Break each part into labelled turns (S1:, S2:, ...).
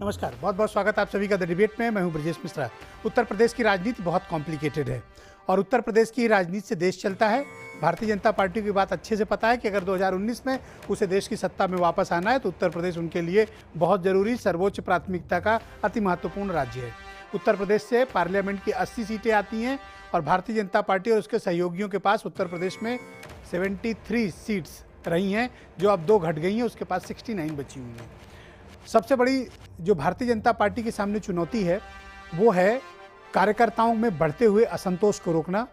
S1: नमस्कार, बहुत बहुत स्वागत आप सभी का द डिबेट में। मैं हूं ब्रजेश मिश्रा। उत्तर प्रदेश की राजनीति बहुत कॉम्प्लिकेटेड है और उत्तर प्रदेश की राजनीति से देश चलता है। भारतीय जनता पार्टी की बात अच्छे से पता है कि अगर 2019 में उसे देश की सत्ता में वापस आना है तो उत्तर प्रदेश उनके लिए बहुत ज़रूरी, सर्वोच्च प्राथमिकता का अति महत्वपूर्ण राज्य है। उत्तर प्रदेश से पार्लियामेंट की 80 सीटें आती हैं और भारतीय जनता पार्टी और उसके सहयोगियों के पास उत्तर प्रदेश में 73 सीट्स रही हैं, जो अब 2 घट गई हैं, उसके पास 69 बची हुई हैं। सबसे बड़ी जो भारतीय जनता पार्टी के सामने चुनौती है वो है कार्यकर्ताओं में बढ़ते हुए असंतोष को रोकना,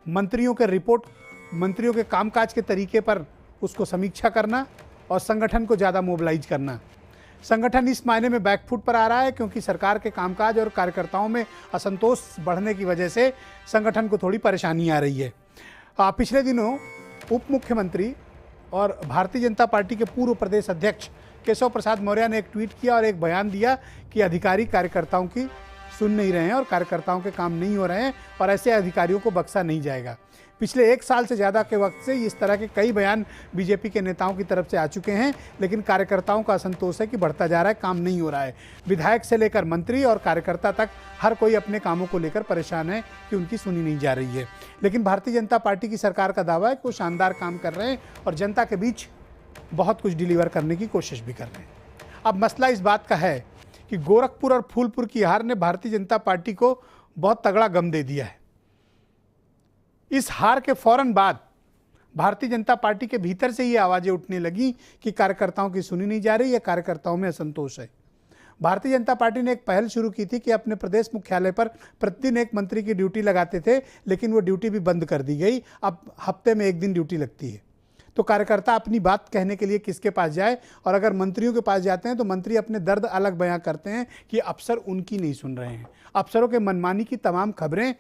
S1: मंत्रियों के कामकाज के तरीके पर उसको समीक्षा करना और संगठन को ज़्यादा मोबिलाइज करना। संगठन इस मायने में बैकफुट पर आ रहा है क्योंकि सरकार के कामकाज और कार्यकर्ताओं में असंतोष बढ़ने की वजह से संगठन को थोड़ी परेशानी आ रही है। पिछले दिनों उप मुख्यमंत्री और भारतीय जनता पार्टी के पूर्व प्रदेश अध्यक्ष केशव प्रसाद मौर्य ने एक ट्वीट किया और एक बयान दिया कि अधिकारी कार्यकर्ताओं की सुन नहीं रहे हैं और कार्यकर्ताओं के काम नहीं हो रहे हैं और ऐसे अधिकारियों को बख्शा नहीं जाएगा। पिछले 1 साल से ज़्यादा के वक्त से इस तरह के कई बयान बीजेपी के नेताओं की तरफ से आ चुके हैं, लेकिन कार्यकर्ताओं का असंतोष है कि बढ़ता जा रहा है, काम नहीं हो रहा है। विधायक से लेकर मंत्री और कार्यकर्ता तक हर कोई अपने कामों को लेकर परेशान है कि उनकी सुनी नहीं जा रही है। लेकिन भारतीय जनता पार्टी की सरकार का दावा है कि वो शानदार काम कर रहे हैं और जनता के बीच बहुत कुछ डिलीवर करने की कोशिश भी कर रहे हैं। अब मसला इस बात का है कि गोरखपुर और फूलपुर की हार ने भारतीय जनता पार्टी को बहुत तगड़ा गम दे दिया है। इस हार के फौरन बाद भारतीय जनता पार्टी के भीतर से ये आवाज़ें उठने लगी कि कार्यकर्ताओं की सुनी नहीं जा रही है, कार्यकर्ताओं में असंतोष है। भारतीय जनता पार्टी ने एक पहल शुरू की थी कि अपने प्रदेश मुख्यालय पर प्रतिदिन एक मंत्री की ड्यूटी लगाते थे, लेकिन वो ड्यूटी भी बंद कर दी गई। अब हफ्ते में 1 दिन ड्यूटी लगती है। तो कार्यकर्ता अपनी बात कहने के लिए किसके पास जाए, और अगर मंत्रियों के पास जाते हैं तो मंत्री अपने दर्द अलग बयां करते हैं कि अफसर उनकी नहीं सुन रहे हैं। अफसरों के मनमानी की तमाम खबरें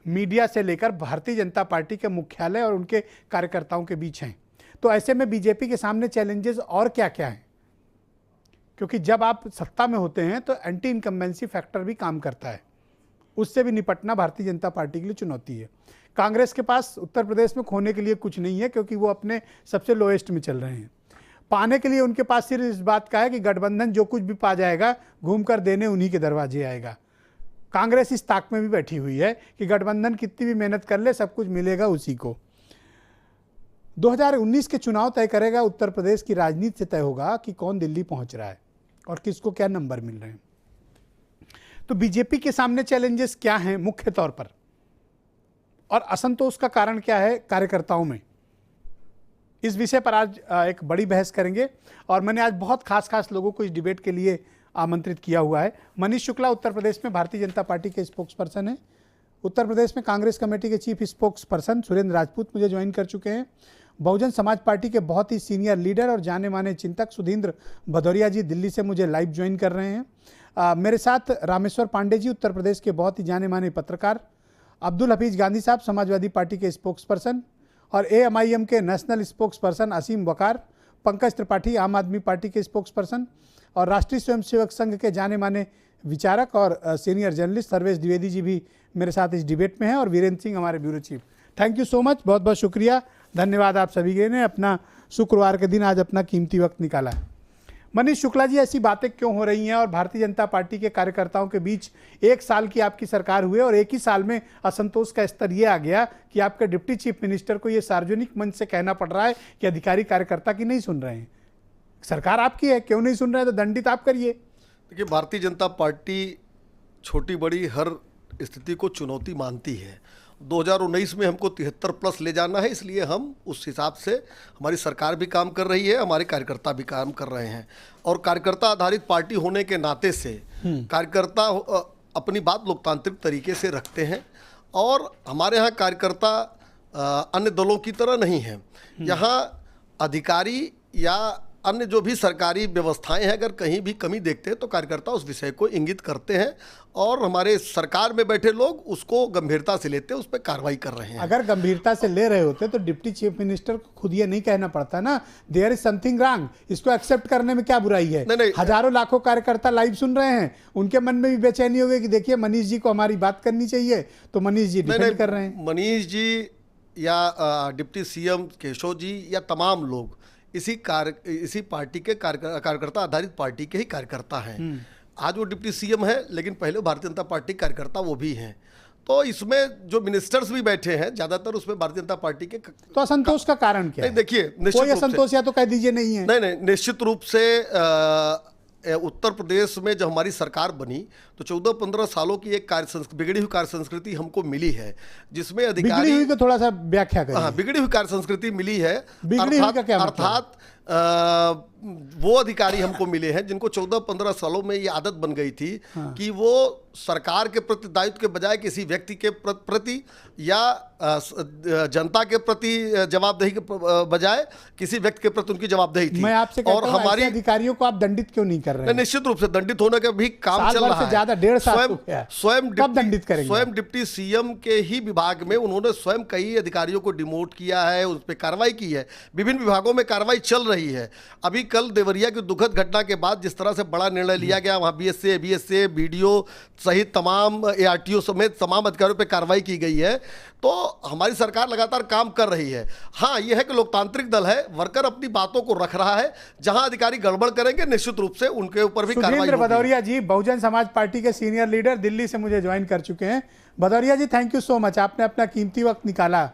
S1: मीडिया से लेकर भारतीय जनता पार्टी के मुख्यालय और उनके कार्यकर्ताओं के बीच हैं। तो ऐसे में बीजेपी के सामने चैलेंजेस और क्या क्या हैं, क्योंकि जब आप सत्ता में होते हैं तो एंटी इनकम्बेंसी फैक्टर भी काम करता है। उससे भी निपटना भारतीय जनता पार्टी के लिए चुनौती है। कांग्रेस के पास उत्तर प्रदेश में खोने के लिए कुछ नहीं है क्योंकि वो अपने सबसे लोएस्ट में चल रहे हैं। पाने के लिए उनके पास सिर्फ इस बात का है कि गठबंधन जो कुछ भी पा जाएगा घूमकर देने उन्हीं के दरवाजे आएगा। कांग्रेस इस ताक में भी बैठी हुई है कि गठबंधन कितनी भी मेहनत कर ले सब कुछ मिलेगा उसी को। 2019 के चुनाव तय करेगा, उत्तर प्रदेश की राजनीति से तय होगा कि कौन दिल्ली पहुंच रहा है और किसको क्या नंबर मिल रहे हैं। तो बीजेपी के सामने चैलेंजेस क्या हैं मुख्य तौर पर, और असंतोष का कारण क्या है कार्यकर्ताओं में, इस विषय पर आज एक बड़ी बहस करेंगे। और मैंने आज बहुत खास लोगों को इस डिबेट के लिए आमंत्रित किया हुआ है। मनीष शुक्ला उत्तर प्रदेश में भारतीय जनता पार्टी के स्पोक्स पर्सन हैं। उत्तर प्रदेश में कांग्रेस कमेटी के chief spokesperson Surendra Rajput मुझे ज्वाइन कर चुके हैं। बहुजन समाज पार्टी के बहुत ही सीनियर लीडर और जाने माने चिंतक सुधींद्र भदौरिया जी दिल्ली से मुझे लाइव ज्वाइन कर रहे हैं। मेरे साथ रामेश्वर पांडे जी उत्तर प्रदेश के बहुत ही जाने माने पत्रकार, अब्दुल हफीज गांधी साहब समाजवादी पार्टी के स्पोक्स पर्सन, और AMIM के नेशनल स्पोक्स पर्सन असीम वकार, पंकज त्रिपाठी आम आदमी पार्टी के स्पोक्स पर्सन, और राष्ट्रीय स्वयंसेवक संघ के जाने माने विचारक और सीनियर जर्नलिस्ट सर्वेश द्विवेदी जी भी मेरे साथ इस डिबेट में हैं, और वीरेंद्र सिंह हमारे bureau chief. Thank you so much, बहुत बहुत शुक्रिया, धन्यवाद आप सभी के ने अपना शुक्रवार के दिन आज अपना कीमती वक्त निकाला है। मनीष शुक्ला जी, ऐसी बातें क्यों हो रही हैं और भारतीय जनता पार्टी के कार्यकर्ताओं के बीच 1 साल की आपकी सरकार हुई और 1 ही साल में असंतोष का स्तर ये आ गया कि आपके डिप्टी चीफ मिनिस्टर को ये सार्वजनिक मंच से कहना पड़ रहा है कि अधिकारी कार्यकर्ता की नहीं सुन रहे हैं। सरकार आपकी है, क्यों नहीं सुन रहे हैं तो दंडित आप करिए।
S2: देखिए, भारतीय जनता पार्टी छोटी बड़ी हर स्थिति को चुनौती मानती है। 2019 में हमको 73+ ले जाना है, इसलिए हम उस हिसाब से हमारी सरकार भी काम कर रही है, हमारे कार्यकर्ता भी काम कर रहे हैं। और कार्यकर्ता आधारित पार्टी होने के नाते से कार्यकर्ता अपनी बात लोकतांत्रिक तरीके से रखते हैं और हमारे यहाँ कार्यकर्ता अन्य दलों की तरह नहीं है। यहाँ अधिकारी या अन्य जो भी सरकारी व्यवस्थाएं हैं, अगर कहीं भी कमी देखते हैं तो कार्यकर्ता उस विषय को इंगित करते हैं और हमारे सरकार में बैठे लोग उसको गंभीरता से लेते हैं, उस पर कार्रवाई कर रहे हैं।
S1: अगर गंभीरता से ले रहे होते तो डिप्टी चीफ मिनिस्टर को खुद ये नहीं कहना पड़ता ना, देयर इज समथिंग रॉन्ग, इसको एक्सेप्ट करने में क्या बुराई है।
S2: नहीं,
S1: हजारों लाखों कार्यकर्ता लाइव सुन रहे हैं, उनके मन में भी बेचैनी हो गई कि देखिए मनीष जी को हमारी बात करनी चाहिए, तो मनीष जी डिफेंड कर रहे हैं।
S2: मनीष जी या डिप्टी CM केशव जी या तमाम लोग इसी पार्टी के कार्यकर्ता आधारित पार्टी के ही कार्यकर्ता हैं। आज वो डिप्टी सीएम है, लेकिन पहले भारतीय जनता पार्टी के कार्यकर्ता वो भी हैं। तो इसमें जो मिनिस्टर्स भी बैठे हैं ज्यादातर उसमें भारतीय जनता पार्टी के।
S1: तो असंतोष का कारण क्या है?
S2: देखिए, निश्चित
S1: कोई असंतोष या तो कह दीजिए नहीं है।
S2: नहीं, निश्चित रूप से उत्तर प्रदेश में जब हमारी सरकार बनी तो 14-15 सालों की एक बिगड़ी हुई कार्य संस्कृति हमको मिली है, जिसमें अधिकारी
S1: बिगड़ी हुई को थोड़ा सा व्याख्या करिए।
S2: हाँ, बिगड़ी हुई कार्य संस्कृति मिली है।
S1: बिगड़ी हुई का क्या मतलब?
S2: अर्थात वो अधिकारी हमको मिले हैं जिनको 14-15 सालों में ये आदत बन गई थी कि वो सरकार के प्रति दायित्व के बजाय किसी व्यक्ति के प्रति या जनता के प्रति जवाबदेही के बजाय किसी व्यक्ति के प्रति उनकी जवाबदेही थी।
S1: मैं आपसे कहता हूं, हमारे अधिकारियों को आप दंडित क्यों नहीं कर रहे हैं?
S2: निश्चित रूप से दंडित होने का भी काम चल रहा है।
S1: ज्यादा 1.5 साल
S2: स्वयं
S1: दंडित करेंगे?
S2: स्वयं डिप्टी सीएम के ही विभाग में उन्होंने स्वयं कई अधिकारियों को डिमोट किया है, उस पर कार्रवाई की है। विभिन्न विभागों में कार्रवाई चल रही है। अभी कल देवरिया की दुखद घटना के बाद जिस तरह से बड़ा निर्णय लिया गया, वहाँ बीएसए, बीएसए, बीडीओ सहित तमाम एआरटीओ समेत तमाम अधिकारियों पर कार्रवाई की गई है। तो हमारी सरकार लगातार काम कर रही है। हाँ, यह है कि लोकतांत्रिक दल है, वर्कर अपनी बातों को रख रहा है। जहां अधिकारी गड़बड़ करेंगे निश्चित रूप से उनके ऊपर भी कार्रवाई होगी।
S1: सुरेंद्र भदौरिया जी, बहुजन समाज पार्टी के सीनियर लीडर, दिल्ली से मुझे ज्वाइन कर चुके हैं। भदौरिया जी, थैंक यू सो मच, आपने अपना कीमती वक्त निकाला।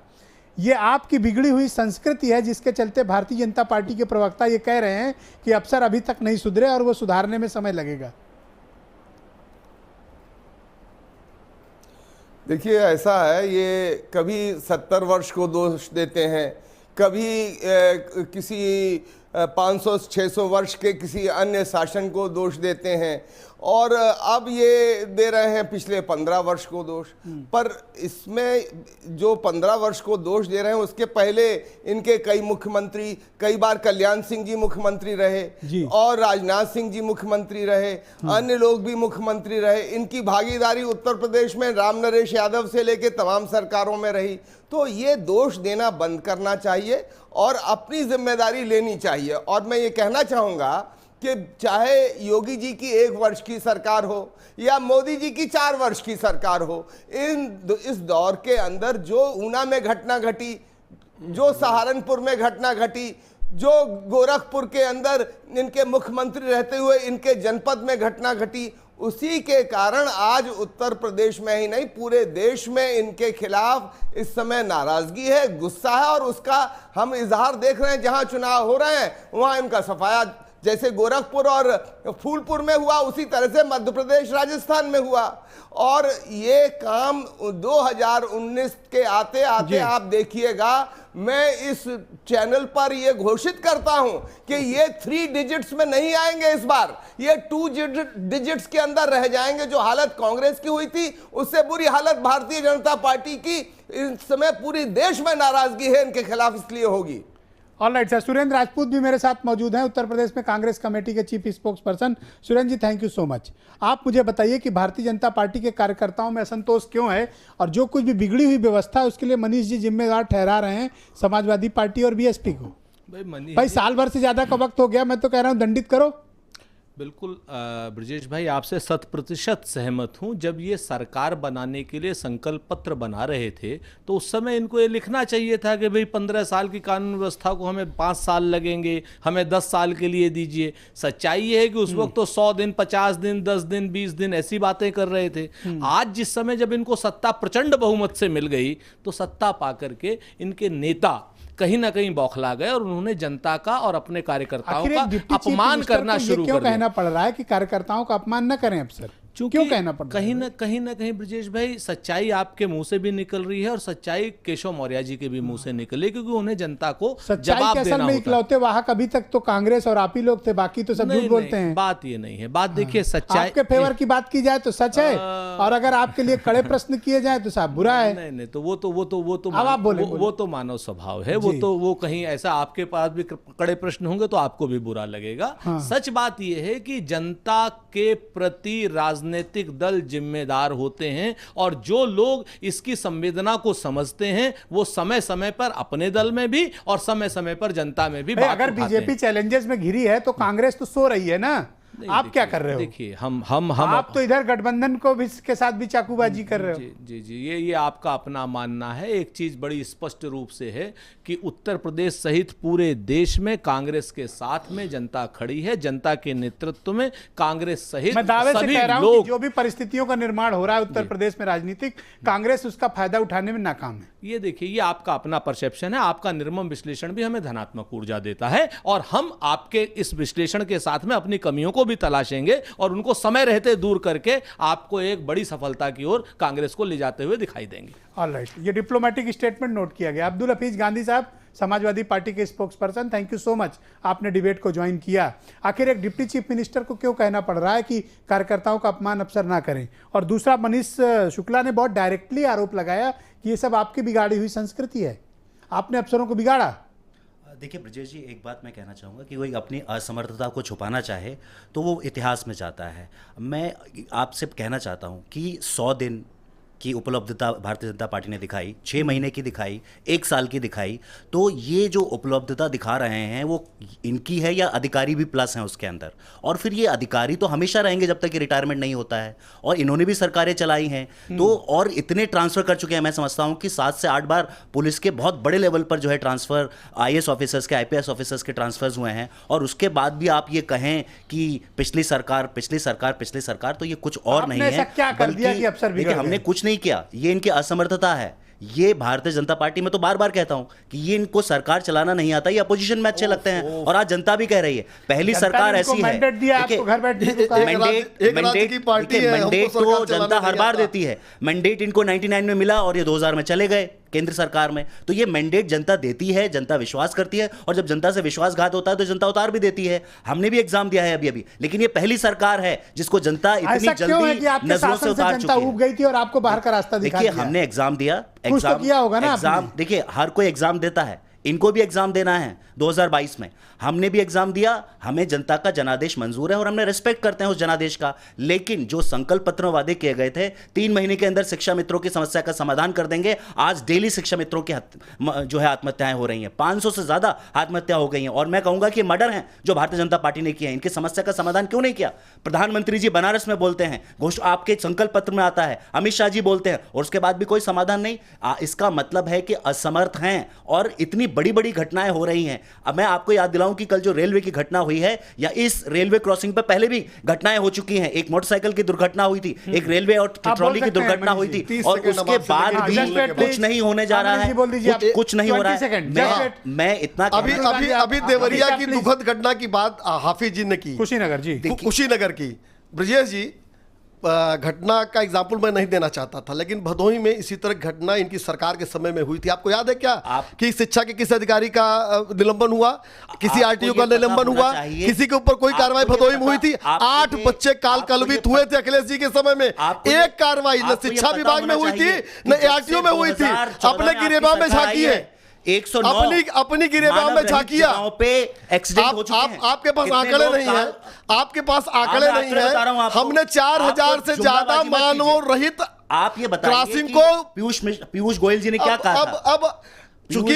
S1: ये आपकी बिगड़ी हुई संस्कृति है जिसके चलते भारतीय जनता पार्टी के प्रवक्ता ये कह रहे हैं कि अफसर अभी तक नहीं सुधरे और वो सुधारने में समय लगेगा।
S3: देखिए, ऐसा है, ये कभी 70 वर्ष को दोष देते हैं, कभी किसी 500-600 वर्ष के किसी अन्य शासन को दोष देते हैं, और अब ये दे रहे हैं पिछले 15 वर्ष को दोष। पर इसमें जो 15 वर्ष को दोष दे रहे हैं, उसके पहले इनके कई मुख्यमंत्री, कई बार कल्याण सिंह जी मुख्यमंत्री रहे और राजनाथ सिंह जी मुख्यमंत्री रहे, अन्य लोग भी मुख्यमंत्री रहे। इनकी भागीदारी उत्तर प्रदेश में राम नरेश यादव से लेकर तमाम सरकारों में रही। तो ये दोष देना बंद करना चाहिए और अपनी जिम्मेदारी लेनी चाहिए। और मैं ये कहना चाहूँगा कि चाहे योगी जी की 1 वर्ष की सरकार हो या मोदी जी की 4 वर्ष की सरकार हो, इस दौर के अंदर जो ऊना में घटना घटी, जो सहारनपुर में घटना घटी, जो गोरखपुर के अंदर इनके मुख्यमंत्री रहते हुए इनके जनपद में घटना घटी, उसी के कारण आज उत्तर प्रदेश में ही नहीं पूरे देश में इनके खिलाफ इस समय नाराजगी है, गुस्सा है, और उसका हम इजहार देख रहे हैं। जहां चुनाव हो रहे हैं वहां इनका सफाया, जैसे गोरखपुर और फूलपुर में हुआ उसी तरह से मध्य प्रदेश, राजस्थान में हुआ। और ये काम 2019 के आते आते आप देखिएगा, मैं इस चैनल पर ये घोषित करता हूं कि ये 3 डिजिट्स में नहीं आएंगे इस बार, ये 2 डिजिट्स के अंदर रह जाएंगे। जो हालत कांग्रेस की हुई थी उससे बुरी हालत भारतीय जनता पार्टी की इस समय पूरी देश में नाराजगी है इनके खिलाफ, इसलिए होगी।
S1: ऑलराइट सर, सुरेंद्र राजपूत भी मेरे साथ मौजूद हैं, उत्तर प्रदेश में कांग्रेस कमेटी के chief spokesperson. Surendra ji, thank you so much. आप मुझे बताइए कि भारतीय जनता पार्टी के कार्यकर्ताओं में असंतोष क्यों है, और जो कुछ भी बिगड़ी हुई व्यवस्था है उसके लिए मनीष जी जिम्मेदार ठहरा रहे हैं समाजवादी पार्टी और बीएसपी को। भाई साल भर से ज्यादा का वक्त हो गया, मैं तो कह रहा हूँ दंडित करो।
S4: बिल्कुल ब्रजेश भाई, आपसे 100% सहमत हूं। जब ये सरकार बनाने के लिए संकल्प पत्र बना रहे थे तो उस समय इनको ये लिखना चाहिए था कि भाई 15 साल की कानून व्यवस्था को हमें 5 साल लगेंगे, हमें 10 साल के लिए दीजिए। सच्चाई ये है कि उस वक्त तो 100 दिन, 50 दिन, 10 दिन, 20 दिन ऐसी बातें कर रहे थे। आज जिस समय जब इनको सत्ता प्रचंड बहुमत से मिल गई तो सत्ता पा करके इनके नेता कहीं ना कहीं बौखला गए और उन्होंने जनता का और अपने कार्यकर्ताओं का अपमान करना शुरू कर दिया।
S1: क्यों कहना पड़ रहा है कि कार्यकर्ताओं का अपमान न करें अफसर? क्यों कहना पड़ रहा है?
S4: कहीं ना कहीं ब्रजेश भाई, सच्चाई आपके मुंह से भी निकल रही है और सच्चाई केशव मौर्य जी के भी मुंह से निकली, क्योंकि उन्हें जनता को जवाब देना होता है।
S1: इकलौते वाहक अभी तक तो कांग्रेस और आप ही लोग थे, बाकी तो सब झूठ बोलते हैं।
S4: बात ये नहीं है, बात देखिए, सच्चाई
S1: आपके फेवर की बात की जाए तो सच है, और अगर आपके लिए कड़े प्रश्न किए जाए तो साहब बुरा है।
S4: नहीं, तो वो तो मानव स्वभाव है। वो कहीं ऐसा आपके पास भी कड़े प्रश्न होंगे तो आपको भी बुरा लगेगा। सच बात यह है कि जनता के प्रति राजनीतिक दल जिम्मेदार होते हैं, और जो लोग इसकी संवेदना को समझते हैं वो समय समय पर अपने दल में भी और समय समय पर जनता में भी बात
S1: अगर बीजेपी चैलेंजेस में घिरी है तो कांग्रेस तो सो रही है ना। आप क्या कर रहे हो?
S4: देखिए हम
S1: आप तो इधर गठबंधन को भी के साथ भी चाकूबाजी कर रहे हो।
S4: जी जी, ये आपका अपना मानना है। एक चीज बड़ी स्पष्ट रूप से है कि उत्तर प्रदेश सहित पूरे देश में कांग्रेस के साथ में जनता खड़ी है, जनता के नेतृत्व में कांग्रेस सहित
S1: मैं दावे से
S4: सभी
S1: कह रहा हूं कि
S4: लोग।
S1: जो भी परिस्थितियों का निर्माण हो रहा है उत्तर प्रदेश में राजनीतिक, कांग्रेस उसका फायदा उठाने में नाकाम है।
S4: ये देखिए, ये आपका अपना परसेप्शन है, आपका निर्मम विश्लेषण भी हमें धनात्मक ऊर्जा देता है, और हम आपके इस विश्लेषण के साथ में अपनी कमियों को भी तलाशेंगे और उनको समय रहते दूर करके आपको एक बड़ी सफलता की ओर कांग्रेस को ले जाते हुए दिखाई देंगे।
S1: ऑलराइट, ये डिप्लोमेटिक स्टेटमेंट नोट किया गया। अब्दुल हफीज गांधी साहब, समाजवादी पार्टी के spokes person, thank you so much, आपने डिबेट को ज्वाइन किया। आखिर एक डिप्टी चीफ मिनिस्टर को क्यों कहना पड़ रहा है कि कार्यकर्ताओं का अपमान अवसर ना करें? और दूसरा, मनीष शुक्ला ने बहुत डायरेक्टली आरोप लगाया कि ये सब आपकी बिगाड़ी हुई संस्कृति है, आपने अफसरों को बिगाड़ा।
S5: देखिए ब्रजेश जी, एक बात मैं कहना चाहूँगा कि कोई अपनी असमर्थता को छुपाना चाहे तो वो इतिहास में जाता है। मैं आपसे कहना चाहता हूँ कि 100 दिन की उपलब्धता भारतीय जनता पार्टी ने दिखाई, 6 महीने की दिखाई, 1 साल की दिखाई, तो ये जो उपलब्धता दिखा रहे हैं वो इनकी है या अधिकारी भी प्लस हैं उसके अंदर? और फिर ये अधिकारी तो हमेशा रहेंगे जब तक कि रिटायरमेंट नहीं होता है, और इन्होंने भी सरकारें चलाई हैं, तो और इतने ट्रांसफ़र कर चुके हैं। मैं समझता हूँ कि 7 से 8 बार पुलिस के बहुत बड़े लेवल पर जो है ट्रांसफ़र, IAS ऑफिसर्स के, IPS ऑफिसर्स के ट्रांसफर्स हुए हैं, और उसके बाद भी आप ये कहें कि पिछली सरकार, तो ये कुछ और नहीं है।
S1: क्या कर दिया कि अफसर बिगड़ गए?
S5: हमने कुछ नहीं किया, ये इनकी असमर्थता है। ये भारतीय जनता पार्टी में तो बार बार कहता हूं कि ये इनको सरकार चलाना नहीं आता, ये अपोजिशन में अच्छे लगते हैं, और आज जनता भी कह रही है पहली सरकार ऐसी है।
S1: मैंडेट दिया आपको, घर बैठने को कहा।
S5: मैंडेट तो जनता हर बार देती है। मैंडेट इनको 99 में मिला और ये 2000 में चले गए केंद्र सरकार में। तो ये मैंडेट जनता देती है, जनता विश्वास करती है, और जब जनता से विश्वासघात होता है तो जनता उतार भी देती है। हमने भी एग्जाम दिया है अभी, लेकिन ये पहली सरकार है जिसको जनता इतनी जल्दी नजरों से उतार चुकी है।
S1: उब गई थी और आपको बाहर का रास्ता दिखा दिया।
S5: देखिए, हमने एग्जाम दिया,
S1: तो किया होगा ना
S5: एग्जाम। देखिए, हर कोई एग्जाम देता है, इनको भी एग्जाम देना है 2022 में। हमने भी एग्जाम दिया, हमें जनता का जनादेश मंजूर है और हमने रिस्पेक्ट करते हैं उस जनादेश का। लेकिन जो संकल्प पत्र में वादे किए गए थे, 3 महीने के अंदर शिक्षा मित्रों की समस्या का समाधान कर देंगे, आज डेली शिक्षा मित्रों की जो है आत्महत्याएं हो रही हैं, 500 से ज्यादा आत्महत्या हो गई हैं। और मैं कहूंगा कि मर्डर हैं जो भारतीय जनता पार्टी ने किया है। इनकी समस्या का समाधान क्यों नहीं किया? प्रधानमंत्री जी बनारस में बोलते हैं, घोषणा आपके संकल्प पत्र में आता है, अमित शाह जी बोलते हैं, और उसके बाद भी कोई समाधान नहीं। इसका मतलब है कि असमर्थ हैं और इतनी बड़ी बड़ी घटनाएं हो रही हैं। अब मैं आपको याद दिलाऊं कि कल जो रेलवे की घटना हुई है, या इस रेलवे क्रॉसिंग पर पहले भी घटनाएं हो चुकी हैं। एक मोटरसाइकिल की दुर्घटना हुई थी, एक रेलवे और ट्रॉली की दुर्घटना हुई थी, और उसके बाद भी कुछ नहीं होने जा रहा है, कुछ नहीं हो रहा है। मैं इतना
S2: अभी देवरिया की दुखद घटना की बात हाफिज जी ने की, कुशीनगर की। ब्रजेश जी, घटना का एग्जाम्पल मैं नहीं देना चाहता था, लेकिन भदोही में इसी तरह घटना इनकी सरकार के समय में हुई थी। आपको याद है क्या कि शिक्षा के किस अधिकारी का निलंबन हुआ, किसी आरटीओ का निलंबन हुआ, किसी के ऊपर कोई कार्रवाई भदोही में हुई थी? 8 बच्चे काल कलवित हुए थे अखिलेश जी के समय में। एक कार्रवाई न शिक्षा विभाग में हुई थी न आरटीओ में हुई थी। अपने गिरेबान में झांकी है,
S5: 109
S2: अपनी गिरेबान में झांकिया
S5: पे एक्सीडेंट हो चुके हैं।
S2: आपके पास आंकड़े नहीं है, आपके पास आंकड़े नहीं है। हमने 4000 से ज्यादा मानव रहित
S5: आप ये बताइए
S2: क्रॉसिंग को
S5: पीयूष गोयल जी ने क्या कहा था?
S2: अब चूंकि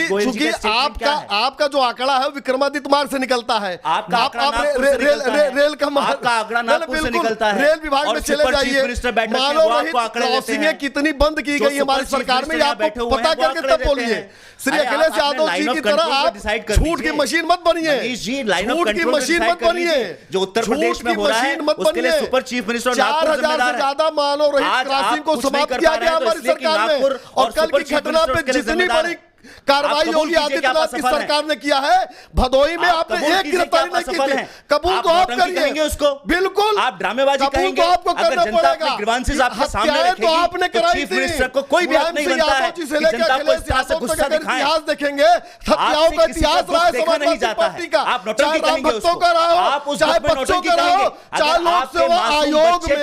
S2: आपका जो आंकड़ा है विक्रमादित्य मार्ग से निकलता है, रेल का
S5: आंकड़ा नागपुर से निकलता है,
S2: रेल विभाग में चले जाइए, मानव रहित क्रॉसिंगें कितनी बंद की गई हमारी सरकार में, आपको पता करके तब बोलिए। श्री अखिलेश यादव जी की तरह आप झूठ की मशीन मत बनिए, झूठ की मशीन मत बनिए,
S5: जो उत्तर प्रदेश में हो रहा है उसके लिए सुपर चीफ मिनिस्टर
S2: 4000 से ज्यादा मानव रहित क्रॉसिंग को समाप्त किया गया हमारी सरकार में। और कल की घटना पे जितनी बड़ी कार्रवाई योगी आदित्यनाथ की सरकार ने किया है, भदोई में आपने एक गिरफ्तारी नहीं की थी। कबूल तो आप करिए उसको, बिल्कुल
S5: आप ड्रामेबाजी कहेंगे,
S2: तो आपको करना पड़ेगा।
S5: ग्रीवांसेस आपके सामने रखेगी
S2: तो आपने कराई
S5: चीफ मिनिस्टर को कोई भी हक नहीं बनता है कि जनता को इस तरह से गुस्सा दिखाएं।
S2: इतिहास देखेंगे, हत्याओं का इतिहास रहा है समाजवादी पार्टी का,
S5: आप नौटंकी कहेंगे उसको,
S2: का रहा हो,
S5: आप उस
S2: चाहे बच्चों का रहा हो, चाहे लोक सेवा आयोग में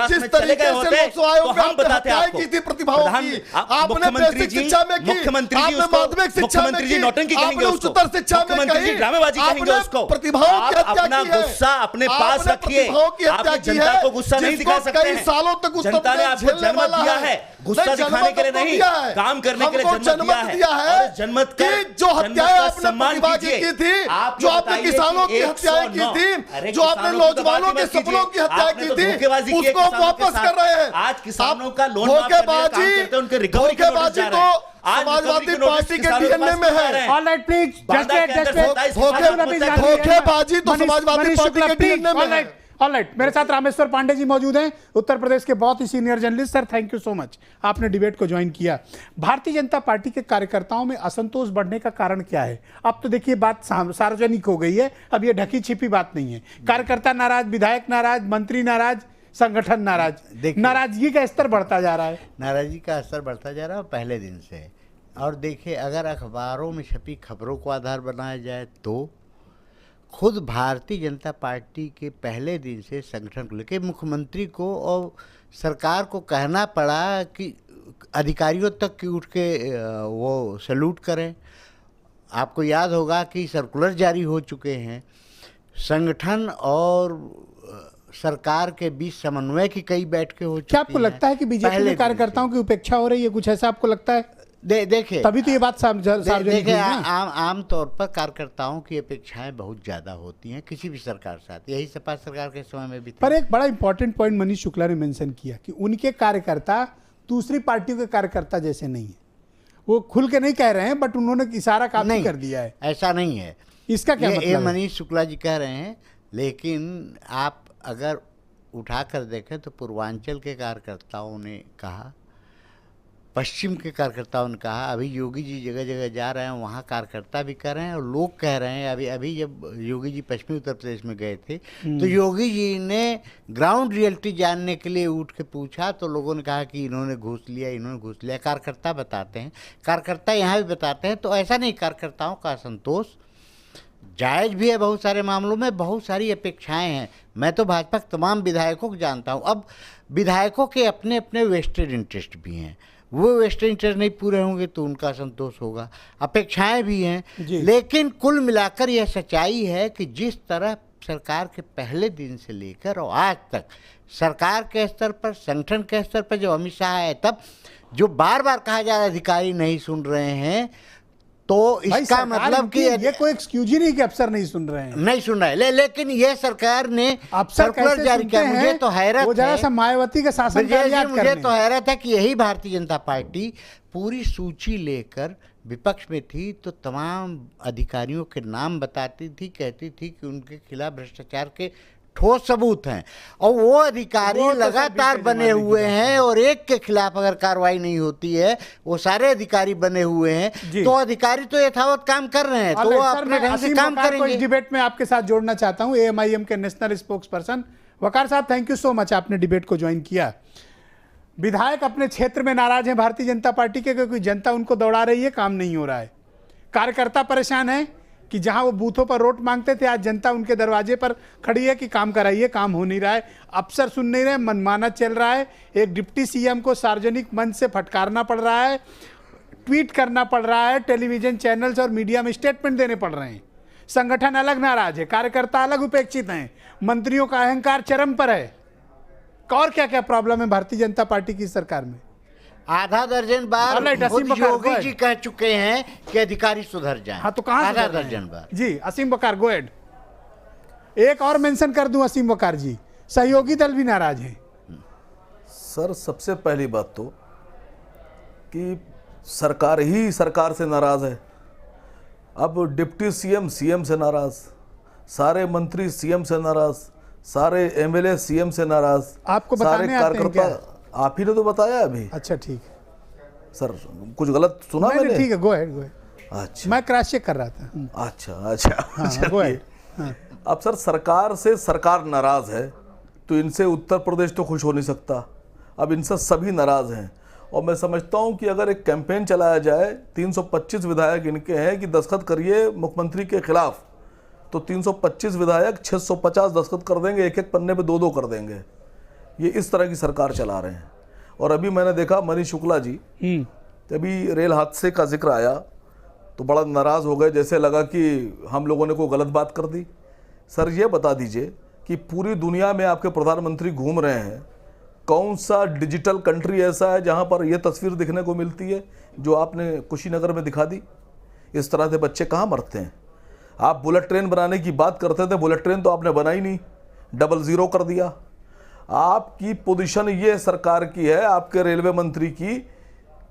S2: जिस तरीके से लोक सेवा आयोग में हत्याएं की थी प्रतिभाओं की, आपने बेसिक शिक्षा में की,
S5: मुख्यमंत्री जी उसको?
S2: माध्यमिक शिक्षा में
S5: मुख्यमंत्री जी
S2: की,
S5: नौटंकी कहेंगे
S2: आपने
S5: उसको?
S2: उच्चतर शिक्षा में
S5: मुख्यमंत्री जी
S2: कही,
S5: ड्रामेबाजी कहेंगे
S2: आपने
S5: उसको?
S2: प्रतिभाओं की
S5: आप
S2: हत्या
S5: अपना
S2: की है।
S5: गुस्सा अपने पास
S2: आपने
S5: रखिए।
S2: प्रतिभाओं की हत्या
S5: आप
S2: की
S5: जनता
S2: है,
S5: को गुस्सा नहीं
S2: जिसको
S5: दिखा सकते
S2: कई
S5: हैं।
S2: सालों तक उत्तर
S5: जनता ने
S2: प्रदेश
S5: आपको
S2: झेलने
S5: जनमत
S2: वाला
S5: दिया
S2: है।
S5: है, गुस्सा
S2: नहीं,
S5: दिखाने के लिए
S2: जनमत
S5: नहीं,
S2: दिया है।
S5: काम करने के लिए
S2: हमको
S5: जनमत दिया है। और जनमत का
S2: कि जो हत्याएं आपने प्रतिभा की थी, जो आपने किसानों की हत्याएं की थी, जो आपने नौजवानों के सपनों की हत्याएं की थी, उसको वापस कर रहे हैं।
S5: आज किसानों का लोन माफ करने का काम करते हैं, उनके रिकवरी के नोटिस जा रहे हैं। आज
S2: समाजवादी पार्टी के डीएनए में है।
S1: All right please just wait
S2: धोखेबाजी तो समाजवादी पार्टी के डीएनए में है।
S1: ऑल राइट, मेरे साथ रामेश्वर पांडे जी मौजूद हैं, उत्तर प्रदेश के बहुत ही senior journalist. Sir thank you so much, आपने डिबेट को ज्वाइन किया। भारतीय जनता पार्टी के कार्यकर्ताओं में असंतोष बढ़ने का कारण क्या है? अब तो देखिए बात सार्वजनिक हो गई है, अब ये ढकी छिपी बात नहीं है। कार्यकर्ता नाराज, विधायक नाराज, मंत्री नाराज, संगठन नाराज, नाराजगी का स्तर बढ़ता जा रहा है।
S6: नाराजगी का असर बढ़ता जा रहा है पहले दिन से। और देखिए, अगर अखबारों में छपी खबरों को आधार बनाया जाए तो खुद भारतीय जनता पार्टी के पहले दिन से संगठन को लेकर मुख्यमंत्री को और सरकार को कहना पड़ा कि अधिकारियों तक की उठ के वो सैल्यूट करें। आपको याद होगा कि सर्कुलर जारी हो चुके हैं, संगठन और सरकार के बीच समन्वय की कई बैठकें हो चुकी हैं।
S1: क्या आपको लगता है कि बीजेपी में कार्यकर्ताओं की उपेक्षा हो रही है? कुछ ऐसा आपको लगता है?
S6: देखिए,
S1: तभी तो ये बात सार्वजनिक
S6: देखिए,
S1: हुई ना।
S6: आम तौर पर कार्यकर्ताओं की अपेक्षाएं बहुत ज़्यादा होती हैं किसी भी सरकार साथ, यही सपा सरकार के समय में भी था।
S1: पर एक बड़ा इंपॉर्टेंट पॉइंट मनीष शुक्ला ने मेंशन किया कि उनके कार्यकर्ता दूसरी पार्टियों के कार्यकर्ता जैसे नहीं है। वो खुल के नहीं कह रहे हैं, बट उन्होंने इशारा काफी कर दिया है।
S6: ऐसा नहीं है।
S1: इसका क्या मतलब
S6: ये मनीष शुक्ला जी कह रहे हैं, लेकिन आप अगर उठाकर देखें तो पूर्वांचल के कार्यकर्ताओं ने कहा, पश्चिम के कार्यकर्ताओं ने कहा, अभी योगी जी जगह जगह जा रहे हैं, वहाँ कार्यकर्ता भी कर रहे हैं और लोग कह रहे हैं। अभी जब योगी जी पश्चिमी उत्तर प्रदेश में गए थे तो योगी जी ने ग्राउंड रियलिटी जानने के लिए उठ के पूछा तो लोगों ने कहा कि इन्होंने घूस लिया। कार्यकर्ता बताते हैं, कार्यकर्ता यहाँ भी बताते हैं। तो ऐसा नहीं, कार्यकर्ताओं का असंतोष जायज़ भी है, बहुत सारे मामलों में बहुत सारी अपेक्षाएं हैं। मैं तो भाजपा के तमाम विधायकों को जानता हूं। अब विधायकों के अपने अपने वेस्टेड इंटरेस्ट भी हैं, वो वेस्टेड इंटरेस्ट नहीं पूरे होंगे तो उनका संतोष होगा, अपेक्षाएं भी हैं। लेकिन कुल मिलाकर यह सच्चाई है कि जिस तरह सरकार के पहले दिन से लेकर और आज तक सरकार के स्तर पर, संगठन के स्तर पर, जब अमित शाह आए तब जो बार बार कहा जा रहा है अधिकारी नहीं सुन रहे हैं, तो इसका मतलब कि
S1: ये कोई एक्सक्यूज ही नहीं कि अफसर नहीं सुन रहे हैं,
S6: नहीं सुन रहे हैं। लेकिन ये सरकार ने सर्कुलर जारी किया। मुझे तो हैरत है,
S1: मायावती का शासन
S6: मुझे तो हैरत है कि यही भारतीय जनता पार्टी पूरी सूची लेकर विपक्ष में थी तो तमाम अधिकारियों के नाम बताती थी, कहती थी कि उनके खिलाफ भ्रष्टाचार के ठोस सबूत हैं, और वो अधिकारी लगातार बने हुए हैं और एक के खिलाफ अगर कार्रवाई नहीं होती है, वो सारे अधिकारी बने हुए हैं, तो अधिकारी तो यथावत काम कर रहे हैं, तो वो अपने ढंग से काम करेंगे।
S1: इस डिबेट में आपके साथ जोड़ना चाहता हूं एएमआईएम के नेशनल स्पोक्स पर्सन वकार साहब, थैंक यू सो मच, आपने डिबेट को ज्वाइन किया। विधायक अपने क्षेत्र में नाराज हैं भारतीय जनता पार्टी के, क्योंकि जनता उनको दौड़ा रही है, काम नहीं हो रहा है। कार्यकर्ता परेशान है कि जहां वो बूथों पर वोट मांगते थे, आज जनता उनके दरवाजे पर खड़ी है कि काम कराइए, काम हो नहीं रहा है। अफसर सुन नहीं रहे, मनमाना चल रहा है। एक डिप्टी सीएम को सार्वजनिक मंच से फटकारना पड़ रहा है, ट्वीट करना पड़ रहा है, टेलीविजन चैनल्स और मीडिया में स्टेटमेंट देने पड़ रहे हैं। संगठन अलग नाराज है, कार्यकर्ता अलग उपेक्षित हैं, मंत्रियों का अहंकार चरम पर है। और क्या क्या प्रॉब्लम है भारतीय जनता पार्टी की सरकार में?
S6: आधा दर्जन बार खुद योगी जी कह चुके हैं कि अधिकारी सुधर जाएं।
S1: हाँ, तो कहां
S6: आधा दर्जन बार?
S1: जी असीम वकार, गो एड। एक और मेंशन कर दूं असीम वकार जी, सहयोगी दल भी नाराज हैं।
S7: सर, सबसे पहली बात तो कि सरकार ही सरकार से नाराज है। अब डिप्टी सीएम सीएम से नाराज, सारे मंत्री सीएम से नाराज, सारे एमएलए सीएम से नाराज,
S1: आपको
S7: सारे कार्यकर्ता। आप ही ने तो बताया अभी।
S1: अच्छा ठीक है
S7: सर, कुछ गलत सुना मैंने?
S1: ठीक है, गो अहेड, गो अहेड।
S7: अच्छा,
S1: मैं क्रॉस चेक कर रहा था।
S7: अच्छा,
S1: गो अहेड।
S7: अब सर, सरकार से सरकार नाराज है तो इनसे उत्तर प्रदेश तो खुश हो नहीं सकता। अब इनसे सभी नाराज हैं, और मैं समझता हूं कि अगर एक कैंपेन चलाया जाए, 325 विधायक इनके हैं कि दस्तखत करिए मुख्यमंत्री के खिलाफ, तो 325 विधायक 650 दस्तखत कर देंगे, एक एक पन्ने पे 2-2 कर देंगे। ये इस तरह की सरकार चला रहे हैं। और अभी मैंने देखा मनीष शुक्ला जी, अभी रेल हादसे का जिक्र आया, तो बड़ा नाराज़ हो गए, जैसे लगा कि हम लोगों ने कोई गलत बात कर दी। सर ये बता दीजिए कि पूरी दुनिया में आपके प्रधानमंत्री घूम रहे हैं, कौन सा डिजिटल कंट्री ऐसा है जहां पर यह तस्वीर दिखने को मिलती है जो आपने कुशीनगर में दिखा दी? इस तरह से बच्चे कहाँ मरते हैं? आप बुलेट ट्रेन बनाने की बात करते थे, बुलेट ट्रेन तो आपने बनाई नहीं, 00 कर दिया। आपकी पोजीशन ये सरकार की है, आपके रेलवे मंत्री की,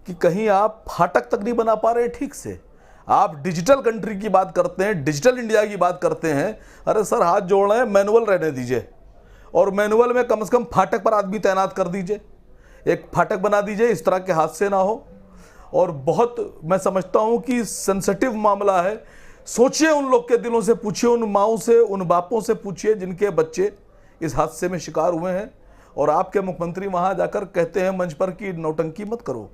S7: कि कहीं आप फाटक तक नहीं बना पा रहे ठीक से। आप डिजिटल कंट्री की बात करते हैं, डिजिटल इंडिया की बात करते हैं। अरे सर हाथ जोड़ रहे हैं, मैनुअल रहने दीजिए, और मैनुअल में कम से कम फाटक पर आदमी तैनात कर दीजिए, एक फाटक बना दीजिए, इस तरह के हादसे ना हो। और बहुत मैं समझता हूं कि सेंसिटिव मामला है। सोचिए, उन लोग के दिलों से पूछिए, उन माओं से, उन बापों से पूछिए जिनके बच्चे इस हादसे में शिकार हुए हैं, और आपके मुख्यमंत्री वहां जाकर कहते हैं मंच पर कि नौटंकी मत करो,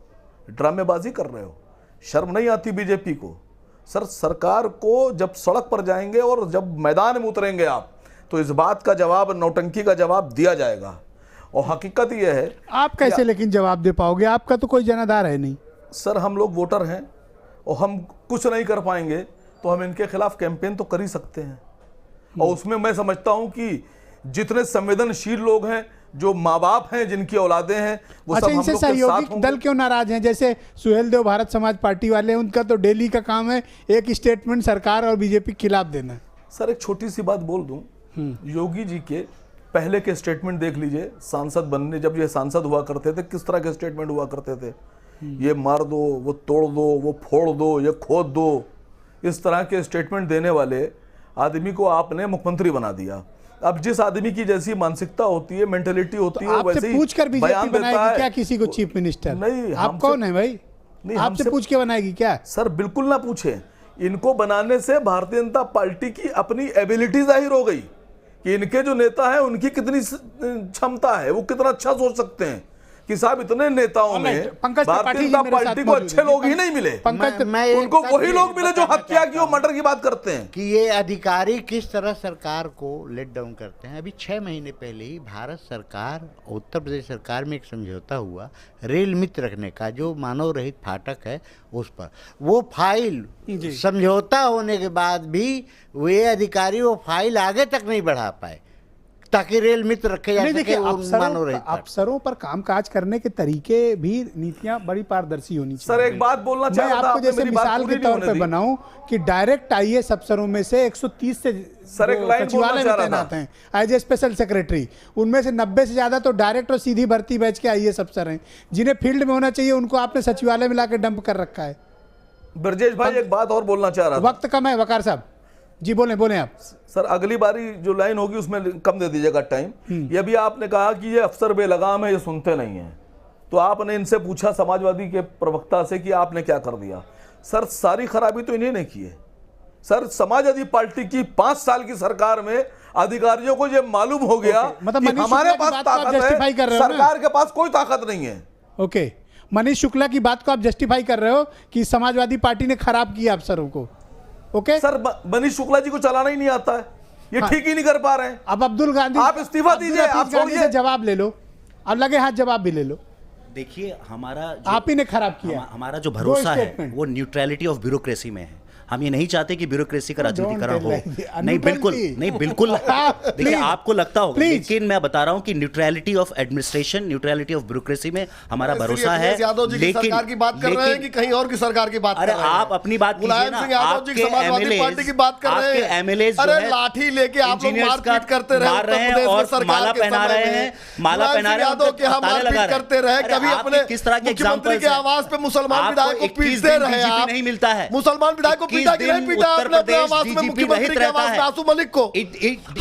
S7: ड्रामेबाजी कर रहे हो। शर्म नहीं आती बीजेपी को? सर सरकार को जब सड़क पर जाएंगे और जब मैदान में उतरेंगे आप, तो इस बात का जवाब, नौटंकी का जवाब दिया जाएगा। और हकीकत यह है,
S1: आप कैसे लेकिन जवाब दे पाओगे? आपका तो कोई जनाधार है नहीं।
S7: सर हम लोग वोटर हैं और हम कुछ नहीं कर पाएंगे तो हम इनके खिलाफ कैंपेन तो कर ही सकते हैं। और उसमें मैं समझता हूं कि जितने संवेदनशील लोग हैं, जो माँ बाप हैं, जिनकी औलादे हैं, वो सब हम
S1: इनसे
S7: लोग के साथ
S1: सहयोगी
S7: होंगे।
S1: दल क्यों नाराज हैं? जैसे सुहेल देव भारत समाज पार्टी वाले, उनका तो डेली का काम है एक स्टेटमेंट सरकार और बीजेपी के खिलाफ देना।
S7: सर एक छोटी सी बात बोल दूं, योगी जी के पहले के स्टेटमेंट देख लीजिए, सांसद बनने जब ये सांसद हुआ करते थे, किस तरह के स्टेटमेंट हुआ करते थे? ये मार दो, वो तोड़ दो, वो फोड़ दो, ये खोद दो, इस तरह के स्टेटमेंट देने वाले आदमी को आपने मुख्यमंत्री बना दिया। अब जिस आदमी की जैसी मानसिकता होती है, मेंटेलिटी होती है,
S1: आपसे
S7: वैसे ही
S1: पूछ कर बीजेपी
S7: बयान देता
S1: बनाएगी
S7: है।
S1: क्या किसी को चीफ मिनिस्टर?
S7: नहीं,
S1: आप
S7: हमसे-
S1: कौन है भाई?
S7: नहीं,
S1: आपसे
S7: हमसे-
S1: पूछ के बनाएगी क्या?
S7: सर बिल्कुल ना पूछें। इनको बनाने से भारतीय जनता पार्टी की अपनी एबिलिटी जाहिर हो गई कि इनके जो नेता हैं उनकी कितनी क्षमता है, वो कितना अच्छा सोच सकते हैं। कि साहब इतने नेताओं में
S1: पंकज
S7: भारतीय
S1: त्रिपाठी जी
S7: जनता
S1: मेरे साथ
S7: पार्टी को
S1: मौजूद
S7: अच्छे
S1: हैं।
S7: लोग ही नहीं मिले।
S1: पंकज
S6: मैं एक
S7: उनको
S6: बात
S7: वही
S6: ये
S7: लोग मिले जो
S6: बताना
S7: हत्या की
S6: चाहता
S7: और
S6: हूं
S7: मर्डर की बात करते हैं।
S6: कि ये अधिकारी किस तरह सरकार को लेट डाउन करते हैं। अभी 6 महीने पहले ही भारत सरकार, उत्तर प्रदेश सरकार में एक समझौता हुआ रेल मित्र रखने का, जो मानव रहित फाटक है उस पर। वो फाइल समझौता होने के बाद भी वे अधिकारी वो फाइल आगे तक नहीं बढ़ा पाए ताकि रेल मित्र रखे जा
S1: नहीं,
S6: सके।
S1: देखिए
S6: वो मानव रहित फाटक।
S1: अफसरों पर कामकाज करने के तरीके भी, नीतियां बड़ी पारदर्शी होनी चाहिए।
S7: सर एक बात बोलना
S1: मैं
S7: चाह रहा था,
S1: आपको
S7: आपने
S1: जैसे
S7: मेरी बात
S1: मिसाल
S7: पूरी
S1: के
S7: नहीं
S1: तौर
S7: होने
S1: पे
S7: दी।
S1: बनाऊं कि डायरेक्ट आईएएस अफसरों में से 130 से
S7: सर, एक
S1: जो
S7: लाइन बोलना
S1: सचिवालय
S7: चाह
S1: में
S7: रहा
S1: तैनात
S7: था।
S1: हैं एज ए स्पेशल सेक्रेटरी, उनमें से 90 से ज्यादा तो डायरेक्ट और सीधी भर्ती बैच के आईएएस अफसर हैं। जिन्हें फील्ड में होना चाहिए उनको आपने सचिवालय में लाकर डंप कर रखा है।
S7: ब्रजेश भाई एक बात और बोलना चाह रहा था।
S1: वक्त कम है वकार साहब जी, बोलें आप।
S7: सर अगली बारी जो लाइन होगी उसमें कम दे दीजिएगा टाइम। ये भी आपने कहा कि ये अफसर बेलगाम है, ये सुनते नहीं हैं। तो आपने इनसे पूछा समाजवादी के प्रवक्ता से कि आपने क्या कर दिया। सर सारी खराबी तो इन्हीं ने की है। सर समाजवादी पार्टी की 5 साल की सरकार में अधिकारियों को ये मालूम हो गया
S1: मतलब
S7: कि
S1: मनीष
S7: हमारे
S1: शुक्ला की
S7: पास
S1: बात को आप
S7: ताकत
S1: justify
S7: है,
S1: कर रहे हो ना?
S7: सरकार के पास कोई ताकत नहीं है।
S1: ओके, मनीष शुक्ला की बात को आप जस्टिफाई कर रहे हो कि समाजवादी पार्टी ने खराब किया अफसरों को। ओके
S7: सर मनीष शुक्ला जी को चलाना ही नहीं आता है, ये ठीक ही नहीं कर पा रहे हैं।
S1: अब अब्दुल गांधी,
S7: आप इस्तीफा
S1: अब्दुल
S7: दीजिए,
S1: हफीज
S7: आप
S1: गांधी
S7: छोड़िए।
S1: से जवाब ले लो, अब लगे हाथ जवाब भी ले लो।
S5: देखिए हमारा
S1: आप ही ने खराब किया।
S5: हमारा जो भरोसा है
S1: statement।
S5: वो न्यूट्रलिटी ऑफ ब्यूरोक्रेसी में है। हम ये नहीं चाहते कि ब्यूरोक्रेसी का राजनीतिकरण हो।
S1: don't tell like-
S5: नहीं बिल्कुल
S1: neutrality।
S5: नहीं, बिल्कुल देखिए
S1: Please।
S5: आपको लगता होगा,
S1: Please।
S5: लेकिन मैं बता रहा हूं कि neutrality of administration, neutrality of bureaucracy में हमारा भरोसा है।
S2: यादव जी की सरकार की बात कर रहे हैं कि कहीं और की सरकार की बात कर
S5: अरे
S2: रहे हैं?
S5: आप अपनी बात कीजिए
S2: मुलायम
S5: ना।
S2: सिंह यादव जी की समाजवादी पार्टी की बात कर रहे हैं।
S5: MLAs
S2: अरे लाठी लेके आप लोग मारपीट करते रहे
S5: मार रहे
S2: उत्तर
S5: हैं
S2: प्रदेश में
S5: और
S2: सरकार
S5: माला
S2: के
S5: पहना
S2: समय
S5: रहे
S2: में।
S5: हैं, माला
S2: मुलायम
S5: पहना
S2: सिंह
S5: रहे हैं,
S2: यादव के यहाँ
S5: ताने लगा
S2: मारपीट
S5: रहे हैं।
S2: करते रहे,
S5: अरे
S2: कभी
S5: आपके
S2: अपने
S5: किस तरह के
S2: मुख्यमंत्री के
S5: examples हैं?
S2: आवास पे मुसलमान विधायक को
S5: आपको 21
S2: पीटते
S5: दिन
S2: रहे
S5: DGP
S2: आप।
S5: नहीं मिलता है।
S2: मुसलमान विधायक को
S5: 21
S2: पीटा कि नहीं
S5: दिन
S2: पीटा
S5: उत्तर
S2: आपने अपने
S5: प्रदेश
S2: आवास में
S5: DGP
S2: मुख्यमंत्री
S5: रहित
S2: के
S5: रहता
S2: आवास
S5: है।
S2: में आसू मलिक को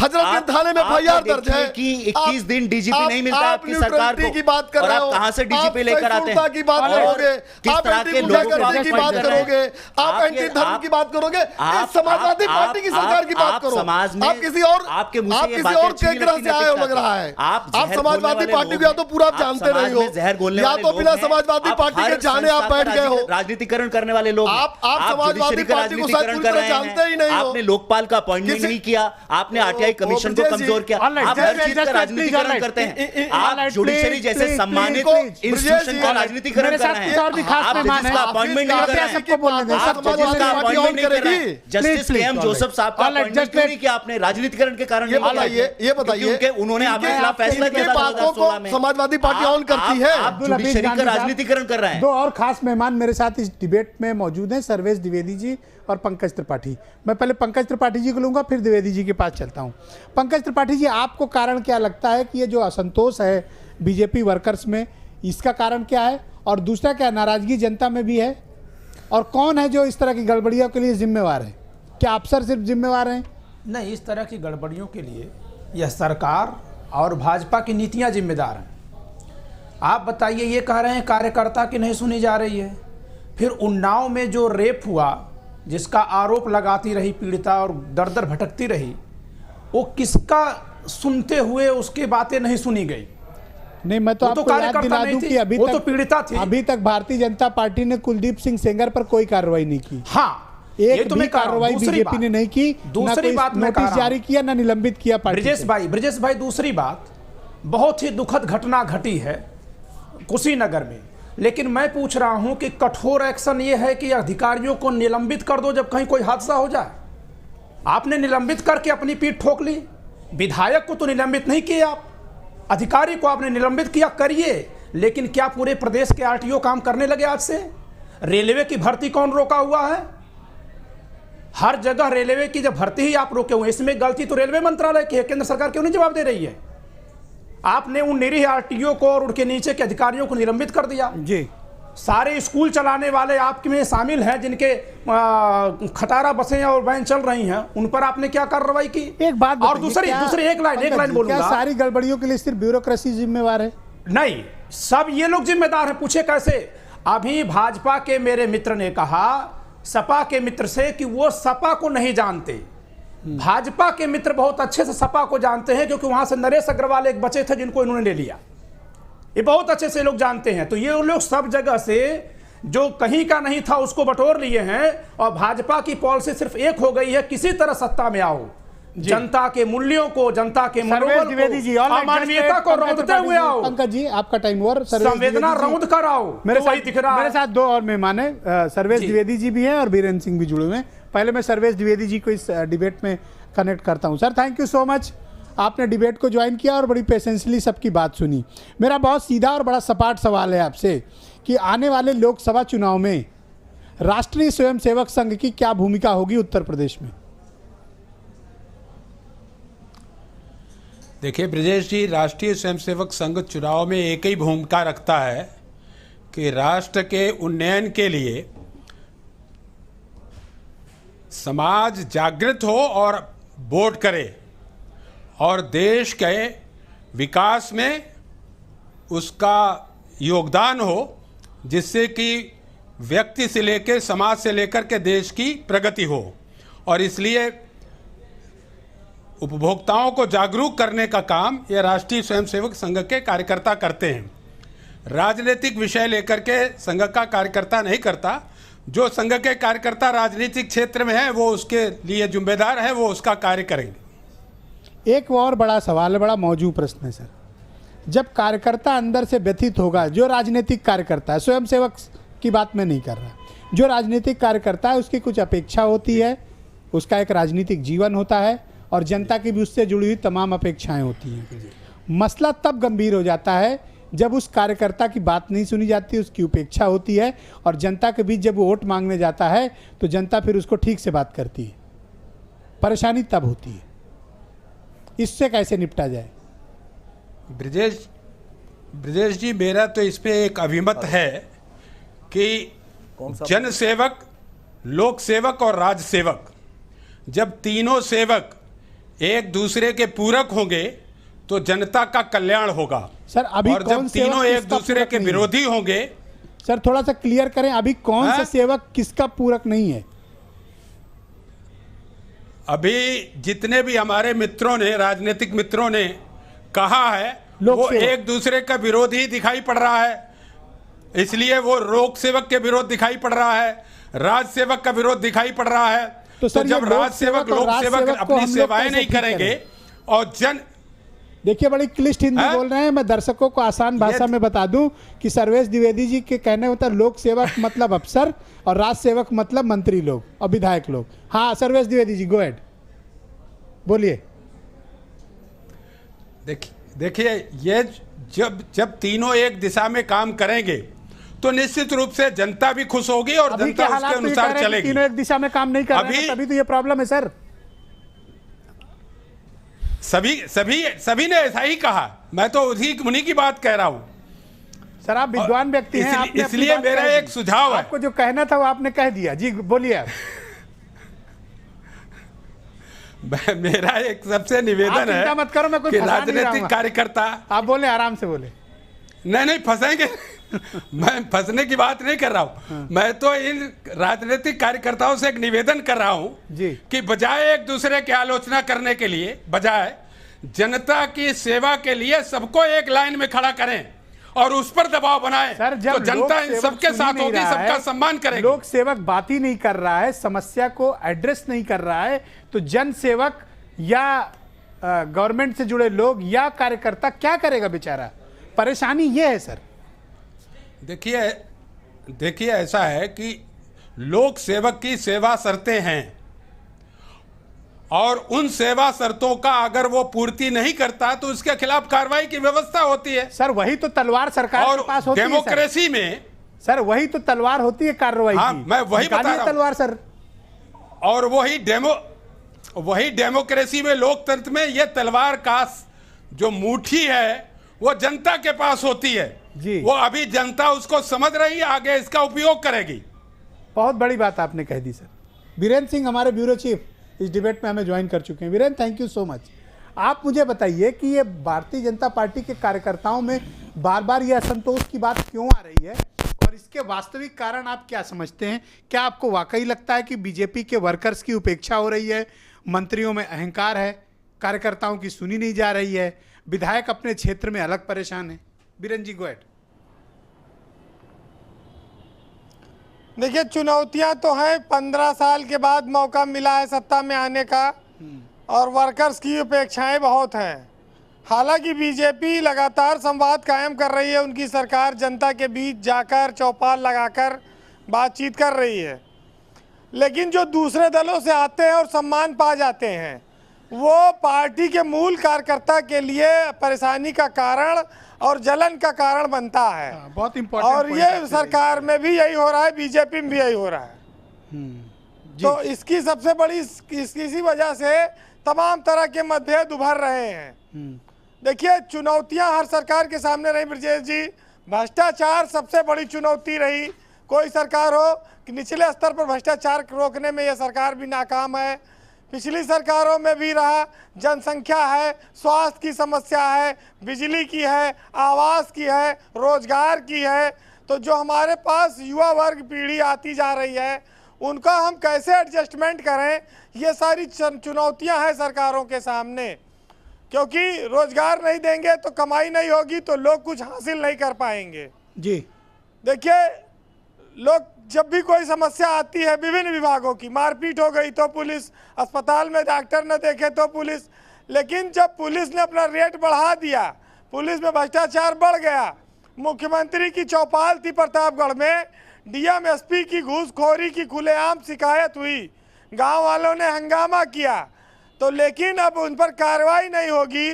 S2: हजरतगंज थाने में एफआईआर दर्ज है
S5: कि 21 दिन डीजीपी नहीं मिलता आपकी सरकार को,
S2: की बात कर
S5: और
S2: रहे
S5: आप
S2: हो।
S5: कहाँ से डीजीपी
S2: आप
S5: लेकर आते
S2: सहिष्णुता
S5: हैं?
S2: की बात
S5: और
S2: करोगे,
S5: किस
S2: आप
S5: तरह
S2: एंटी
S5: के लोगों को
S2: गुंडागर्दी की बात
S5: कर रहे हैं?
S2: करोगे, आप एंटी धर्म की बात करोगे, इस समाजवादी पार्टी की सरकार की बात करो।
S5: समाज में
S2: आप किसी और
S5: आपके मुंह
S2: आप
S5: से ये
S2: किसी
S5: बातें
S2: और
S5: अच्छी
S2: के
S5: नहीं
S2: ग्रह
S5: लगती,
S2: से आए हो
S5: नैतिकता
S2: लग रहा है।
S5: आप
S2: आप
S5: जहर
S2: समाजवादी
S5: बोलने
S2: पार्टी
S5: वाले
S2: को या तो पूरा
S5: लोग
S2: आप
S5: हैं।
S2: जानते
S5: आप
S2: नहीं
S5: समाज में जहर
S2: हो,
S5: बोलने
S2: या
S5: वाले
S2: तो
S5: लोग
S2: बिना
S5: हैं।
S2: समाजवादी
S5: आप
S2: पार्टी
S5: हर
S2: के जाने आप
S5: संस्था
S2: बैठ
S5: का
S2: गए हो।
S5: राजनीतिकरण करने वाले लोग हैं।
S2: आप समाजवादी
S5: जुडिशरी का
S2: पार्टी को शायद
S5: राजनीतिकरण
S2: पूरी
S5: कर
S2: तरह
S5: रहे
S2: जानते ही
S5: हैं।
S2: नहीं हो।
S5: आपने लोकपाल का अपॉइंटमेंट
S2: किसी-
S5: नहीं किया, आपने आरटीआई कमीशन को
S2: ब्रजेश जी,
S5: कमजोर किया,
S1: all right,
S5: आप हर
S1: just
S5: चीज का
S1: please,
S5: राजनीतिकरण
S1: all right,
S5: करते हैं।
S1: all
S5: आप
S1: right,
S5: जुडिशरी
S1: please,
S5: जैसे
S1: please,
S5: सम्मानित
S1: please,
S5: इंस्टीट्यूशन
S2: please,
S5: का
S2: all right,
S5: राजनीतिकरण
S1: मेरे
S5: कर
S1: साथ
S5: रहे
S1: कुछ और भी
S5: हैं।
S1: खास
S5: आप
S1: मेहमान
S5: जजिस का
S1: हैं।
S5: अपॉइंटमेंट नहीं कर रहे हैं।
S1: सबको बोलने दें,
S5: आप
S1: सबको
S5: जजिस
S1: बोलने
S5: का
S1: दें।
S5: अपॉइंटमेंट नहीं कर रहे हैं।
S2: करेगी।
S5: जस्टिस
S1: Please,
S5: के एम
S1: please,
S5: जोसेफ साहब का
S1: all right,
S5: अपॉइंटमेंट
S1: just
S5: क्यों
S1: let-
S5: नहीं किया आपने? राजनीतिकरण के कारण
S2: ये
S5: नहीं किया।
S2: बताइए, ये बताइए,
S5: क्योंकि उन्होंने आपके
S2: इनके-
S5: खिलाफ फैसला
S2: इनकी
S5: किया था
S2: बातों को
S5: 2016 में।
S2: समाजवादी पार्टी ऑन करती है।
S5: आप
S1: अब्दुल हफीज
S5: जुडिशरी का
S1: गांधी साहब,
S5: राजनीतिकरण कर रहे हैं।
S1: दो और खास मेहमान मेरे साथ इस डिबेट में मौजूद हैं, सर्वेश द्विवेदी जी और पंकज त्रिपाठी। मैं पहले पंकज त्रिपाठी जी को लूंगा, फिर द्विवेदी जी के पास चलता हूं। पंकज त्रिपाठी जी, आपको कारण क्या लगता है कि ये जो असंतोष है बीजेपी वर्कर्स में, इसका कारण क्या है? और दूसरा, क्या नाराजगी जनता में भी है? और कौन है जो इस तरह की गड़बड़ियों के लिए जिम्मेवार है? क्या अफसर सिर्फ जिम्मेवार हैं?
S8: नहीं, इस तरह की गड़बड़ियों के लिए यह सरकार और भाजपा की नीतियां जिम्मेदार हैं। आप बताइए, ये कह रहे हैं कार्यकर्ता की नहीं सुनी जा रही है। फिर उन्नाव में जो रेप हुआ, जिसका आरोप लगाती रही पीड़िता और दर दर भटकती रही, वो किसका सुनते हुए उसकी बातें नहीं सुनी गई?
S1: नहीं, मैं तो
S8: वो तो
S1: आपको याद
S8: कार्यकर्ता
S1: दिला
S8: नहीं
S1: दूं
S8: थी,
S1: कि अभी
S8: वो
S1: तक
S8: तो पीड़िता थी।
S1: अभी तक भारतीय जनता पार्टी ने कुलदीप सिंह सेंगर पर कोई कार्रवाई नहीं की।
S8: हाँ,
S1: एक
S8: ये तो
S1: भी
S8: मैं कह रहा हूं।
S1: कार्रवाई
S8: दूसरी
S1: बीजेपी ने
S8: बात-
S1: नहीं की,
S8: दूसरी
S1: ना कोई
S8: बात मैं कह
S1: नोटिस
S8: रहा
S1: जारी
S8: हूं।
S1: किया, ना निलंबित किया पार्टी
S8: ब्रजेश
S1: से।
S8: भाई, दूसरी बात, बहुत ही दुखद घटना घटी है कुशीनगर में, लेकिन मैं पूछ रहा हूं कि कठोर एक्शन ये है कि अधिकारियों को निलंबित कर दो जब कहीं कोई हादसा हो जाए। आपने निलंबित करके अपनी पीठ ठोक ली। विधायक को तो निलंबित नहीं किया आप, अधिकारी को आपने निलंबित किया, करिए, लेकिन क्या पूरे प्रदेश के आरटीओ काम करने लगे आज से? रेलवे की भर्ती कौन रोका हुआ है? हर जगह रेलवे की जब भर्ती ही आप रोके हुए, इसमें गलती तो रेलवे मंत्रालय की है, केंद्र सरकार क्यों नहीं जवाब दे रही है? आपने उन निरीह आरटीओ को और उनके नीचे के अधिकारियों को निलंबित कर दिया।
S1: जी,
S8: सारे स्कूल चलाने वाले आपके में शामिल हैं, जिनके खटारा बसें और वैन चल रही हैं, उन पर आपने क्या कार्रवाई की?
S1: एक बात
S8: और
S1: बताइए,
S8: दूसरी
S1: क्या-
S8: एक लाइन
S1: पंकज जी,
S8: बोलूंगा।
S1: क्या सारी गड़बड़ियों के लिए सिर्फ ब्यूरोक्रेसी जिम्मेवार है?
S8: नहीं, सब ये लोग जिम्मेदार हैं। पूछे कैसे? अभी भाजपा के मेरे मित्र ने कहा सपा के मित्र से कि वो सपा को नहीं जानते। भाजपा के मित्र बहुत अच्छे से सपा को जानते हैं, क्योंकि वहां से नरेश अग्रवाल एक बचे थे जिनको इन्होंने ले लिया। ये बहुत अच्छे से लोग जानते हैं। तो ये लोग सब जगह से जो कहीं का नहीं था उसको बटोर लिए हैं, और भाजपा की पॉलिसी सिर्फ एक हो गई है, किसी तरह सत्ता में आओ, जनता के मूल्यों को, जनता के
S1: सर्वेश
S8: मनोबल
S1: द्विवेदी जी,
S8: को,
S1: all right,
S8: अमानवीयता
S1: just
S8: को
S1: पंकज
S8: रौंदते
S1: त्रिपाठी
S8: हुए
S1: जी,
S8: आओ,
S1: पंकज जी आपका टाइम ओवर। सर्वेश
S8: संवेदना
S1: द्विवेदी जी,
S8: रौंद कर आओ।
S1: मेरे
S8: तो वही
S1: साथ
S8: दिख रहा
S1: मेरे
S8: है।
S1: साथ दो और मेहमान हैं, सर्वेश
S8: जी।
S1: द्विवेदी जी भी हैं और बीरेन्द्र सिंह भी जुड़े हुए हैं। पहले मैं सर्वेश द्विवेदी जी को इस डिबेट में कनेक्ट करता हूं। Sir, thank you so much, आपने डिबेट को ज्वाइन किया और बड़ी पेशेंसली सबकी बात सुनी। मेरा बहुत सीधा और बड़ा सपाट सवाल है आपसे कि आने वाले लोकसभा चुनाव में राष्ट्रीय स्वयंसेवक संघ की क्या भूमिका होगी उत्तर प्रदेश में?
S9: देखिए ब्रजेश जी, राष्ट्रीय स्वयंसेवक संघ चुनाव में एक ही भूमिका रखता है कि राष्ट्र के उन्नयन के लिए समाज जागृत हो और वोट करे, और देश के विकास में उसका योगदान हो, जिससे कि व्यक्ति से लेकर समाज से लेकर के देश की प्रगति हो। और इसलिए उपभोक्ताओं को जागरूक करने का काम ये राष्ट्रीय स्वयंसेवक संघ के कार्यकर्ता करते हैं। राजनीतिक विषय लेकर के संघ का कार्यकर्ता नहीं करता। जो संघ के कार्यकर्ता राजनीतिक क्षेत्र में है वो उसके लिए जिम्मेदार है, वो उसका कार्य करेंगे।
S1: एक और बड़ा सवाल है, बड़ा मौजूद प्रश्न है सर। जब कार्यकर्ता अंदर से व्यथित होगा, जो राजनीतिक कार्यकर्ता है, स्वयंसेवक की बात मैं नहीं कर रहा, जो राजनीतिक कार्यकर्ता है उसकी कुछ अपेक्षा होती है, उसका एक राजनीतिक जीवन होता है और जनता की भी उससे जुड़ी हुई तमाम अपेक्षाएं होती हैं। मसला तब गंभीर हो जाता है जब उस कार्यकर्ता की बात नहीं सुनी जाती, उसकी उपेक्षा होती है, और जनता के बीच जब वो वोट मांगने जाता है तो जनता फिर उसको ठीक से बात करती है। परेशानी तब होती है। इससे कैसे निपटा जाए?
S9: ब्रजेश जी, मेरा तो इस पे एक अभिमत है कि जन सेवक, लोक सेवक और राज सेवक, जब तीनों सेवक एक दूसरे के पूरक होंगे तो जनता का कल्याण होगा।
S1: सर, अभी
S9: और
S1: कौन
S9: जब तीनों
S1: सेवक
S9: एक
S1: किसका
S9: दूसरे
S1: पूरक
S9: के
S1: नहीं है?
S9: विरोधी होंगे।
S1: सर, थोड़ा सा क्लियर करें, अभी कौन सा
S9: हाँ?
S1: सेवक किसका पूरक नहीं है?
S9: अभी जितने भी हमारे मित्रों ने, राजनीतिक मित्रों ने कहा है,
S1: लोक
S9: वो
S1: सेवक।
S9: एक दूसरे का विरोधी दिखाई पड़ रहा है, इसलिए वो लोक सेवक के विरोध दिखाई पड़ रहा है। राज सेवक का विरोध दिखाई पड़ रहा है।
S1: तो सर,
S9: जब
S1: ये
S9: राज सेवक
S1: और
S9: लोक
S1: राज
S9: सेवक
S1: सेवक को
S9: अपनी
S1: हम लोग
S9: सेवाएं
S1: कैसे
S9: नहीं
S1: ठीक
S9: करेंगे
S1: करें?
S9: और
S1: देखिए बड़ी क्लिष्ट हिंदी
S9: हाँ?
S1: बोल रहे हैं। मैं दर्शकों को आसान भाषा में बता दूं कि सर्वेश द्विवेदी जी के कहने होता है लोक सेवक मतलब अफसर और राज सेवक मतलब मंत्री लोग और विधायक लोग। हाँ सर्वेश द्विवेदी जी, गो अहेड, बोलिए।
S9: देखिए ये जब तीनों एक दिशा में काम करेंगे तो निश्चित रूप से जनता भी खुश होगी और
S1: अभी
S9: जनता
S1: के हालात
S9: उसके
S1: तो ये कह
S9: अनुसार
S1: रहे हैं कि
S9: चलेगी।
S1: तीनों एक दिशा में काम नहीं कर रहे हैं, तभी तो ये प्रॉब्लम है सर।
S9: सभी ने ऐसा ही कहा, मैं तो उन्हीं की बात कह रहा हूं।
S1: सर आप विद्वान व्यक्ति हैं, आपने अपनी
S9: इसलिए
S1: बात
S9: मेरा
S1: कह
S9: एक
S1: दी।
S9: सुझाव है।
S1: आपको जो कहना था वो आपने कह दिया। जी बोलिए आप।
S9: मेरा एक सबसे
S1: आप
S9: निवेदन
S1: चिंता
S9: है
S1: मत करो, मैं कोई
S9: कि
S1: फंसा नहीं
S9: राजनीतिक
S1: रहा
S9: कार्यकर्ता,
S1: आप बोले, आराम से बोले।
S9: नहीं फंसेंगे मैं फंसने की बात नहीं कर रहा हूं। मैं तो इन राजनीतिक कार्यकर्ताओं से एक निवेदन कर रहा हूं
S1: जी
S9: कि बजाय एक दूसरे की आलोचना करने के लिए, बजाय जनता की सेवा के लिए सबको एक लाइन में खड़ा करें और उस पर दबाव बनाएं।
S1: सर जब
S9: तो जनता
S1: लोक
S9: इन
S1: सेवक
S9: सबके
S1: सुन
S9: साथ
S1: नहीं
S9: होगी,
S1: रहा
S9: सबका
S1: है,
S9: सम्मान करेगी।
S1: लोक सेवक बात ही नहीं कर रहा है, समस्या को एड्रेस नहीं कर रहा है, तो जन सेवक या गवर्नमेंट से जुड़े लोग या कार्यकर्ता क्या करेगा बेचारा? परेशानी ये है सर।
S9: देखिए ऐसा है कि लोक सेवक की सेवा शर्तें हैं और उन सेवा शर्तों का अगर वो पूर्ति नहीं करता तो उसके खिलाफ कार्रवाई की व्यवस्था होती है।
S1: सर वही तो तलवार सरकार
S9: और
S1: के पास होती है
S9: डेमोक्रेसी में
S1: सर वही तो तलवार होती है कार्रवाई
S9: हाँ,
S1: की।
S9: मैं वही बता
S1: निकालिए
S9: रहा हूं।
S1: तलवार सर।
S9: और वही डेमोक्रेसी में, लोकतंत्र में ये तलवार का जो मुट्ठी है वो जनता के पास होती है
S1: जी।
S9: वो अभी जनता उसको समझ रही है, आगे इसका उपयोग करेगी।
S1: बहुत बड़ी बात आपने कह दी सर। वीरेंद्र सिंह हमारे ब्यूरो चीफ इस डिबेट में हमें ज्वाइन कर चुके हैं। Virendra thank you so much. आप मुझे बताइए कि ये भारतीय जनता पार्टी के कार्यकर्ताओं में बार बार ये असंतोष की बात क्यों आ रही है और इसके वास्तविक कारण आप क्या समझते हैं? क्या आपको वाकई लगता है कि बीजेपी के वर्कर्स की उपेक्षा हो रही है, मंत्रियों में अहंकार है, कार्यकर्ताओं की सुनी नहीं जा रही है, विधायक अपने क्षेत्र में अलग परेशान है? बीरेंद्र जी गो अहेड।
S10: देखिए चुनौतियां तो हैं, 15 साल के बाद मौका मिला है सत्ता में आने का और वर्कर्स की अपेक्षाएं बहुत हैं। हालांकि बीजेपी लगातार संवाद कायम कर रही है, उनकी सरकार जनता के बीच जाकर चौपाल लगाकर बातचीत कर रही है, लेकिन जो दूसरे दलों से आते हैं और सम्मान पा जाते हैं वो पार्टी के मूल कार्यकर्ता के लिए परेशानी का कारण और जलन का कारण बनता है।
S1: बहुत इम्पोर्टेंट।
S10: और ये सरकार में भी यही हो रहा है, बीजेपी में भी यही हो रहा है। तो इसकी सबसे बड़ी इसी वजह से तमाम तरह के मतभेद उभर रहे हैं। देखिए चुनौतियां हर सरकार के सामने रही ब्रजेश जी। भ्रष्टाचार सबसे बड़ी चुनौती रही, कोई सरकार हो कि निचले स्तर पर भ्रष्टाचार रोकने में यह सरकार भी नाकाम है। पिछली सरकारों में भी रहा। जनसंख्या है, स्वास्थ्य की समस्या है, बिजली की है, आवास की है, रोजगार की है। तो जो हमारे पास युवा वर्ग पीढ़ी आती जा रही है उनका हम कैसे एडजस्टमेंट करें, ये सारी चुनौतियां हैं सरकारों के सामने। क्योंकि रोजगार नहीं देंगे तो कमाई नहीं होगी, तो लोग कुछ हासिल नहीं कर पाएंगे
S1: जी।
S10: देखिए लोग जब भी कोई समस्या आती है विभिन्न विभागों की, मारपीट हो गई तो पुलिस, अस्पताल में डॉक्टर न देखे तो पुलिस, लेकिन जब पुलिस ने अपना रेट बढ़ा दिया, पुलिस में भ्रष्टाचार बढ़ गया, मुख्यमंत्री की चौपाल थी प्रतापगढ़ में, डीएम एसपी की घूसखोरी की खुलेआम शिकायत हुई, गांव वालों ने हंगामा किया, तो लेकिन अब उन पर कार्रवाई नहीं होगी।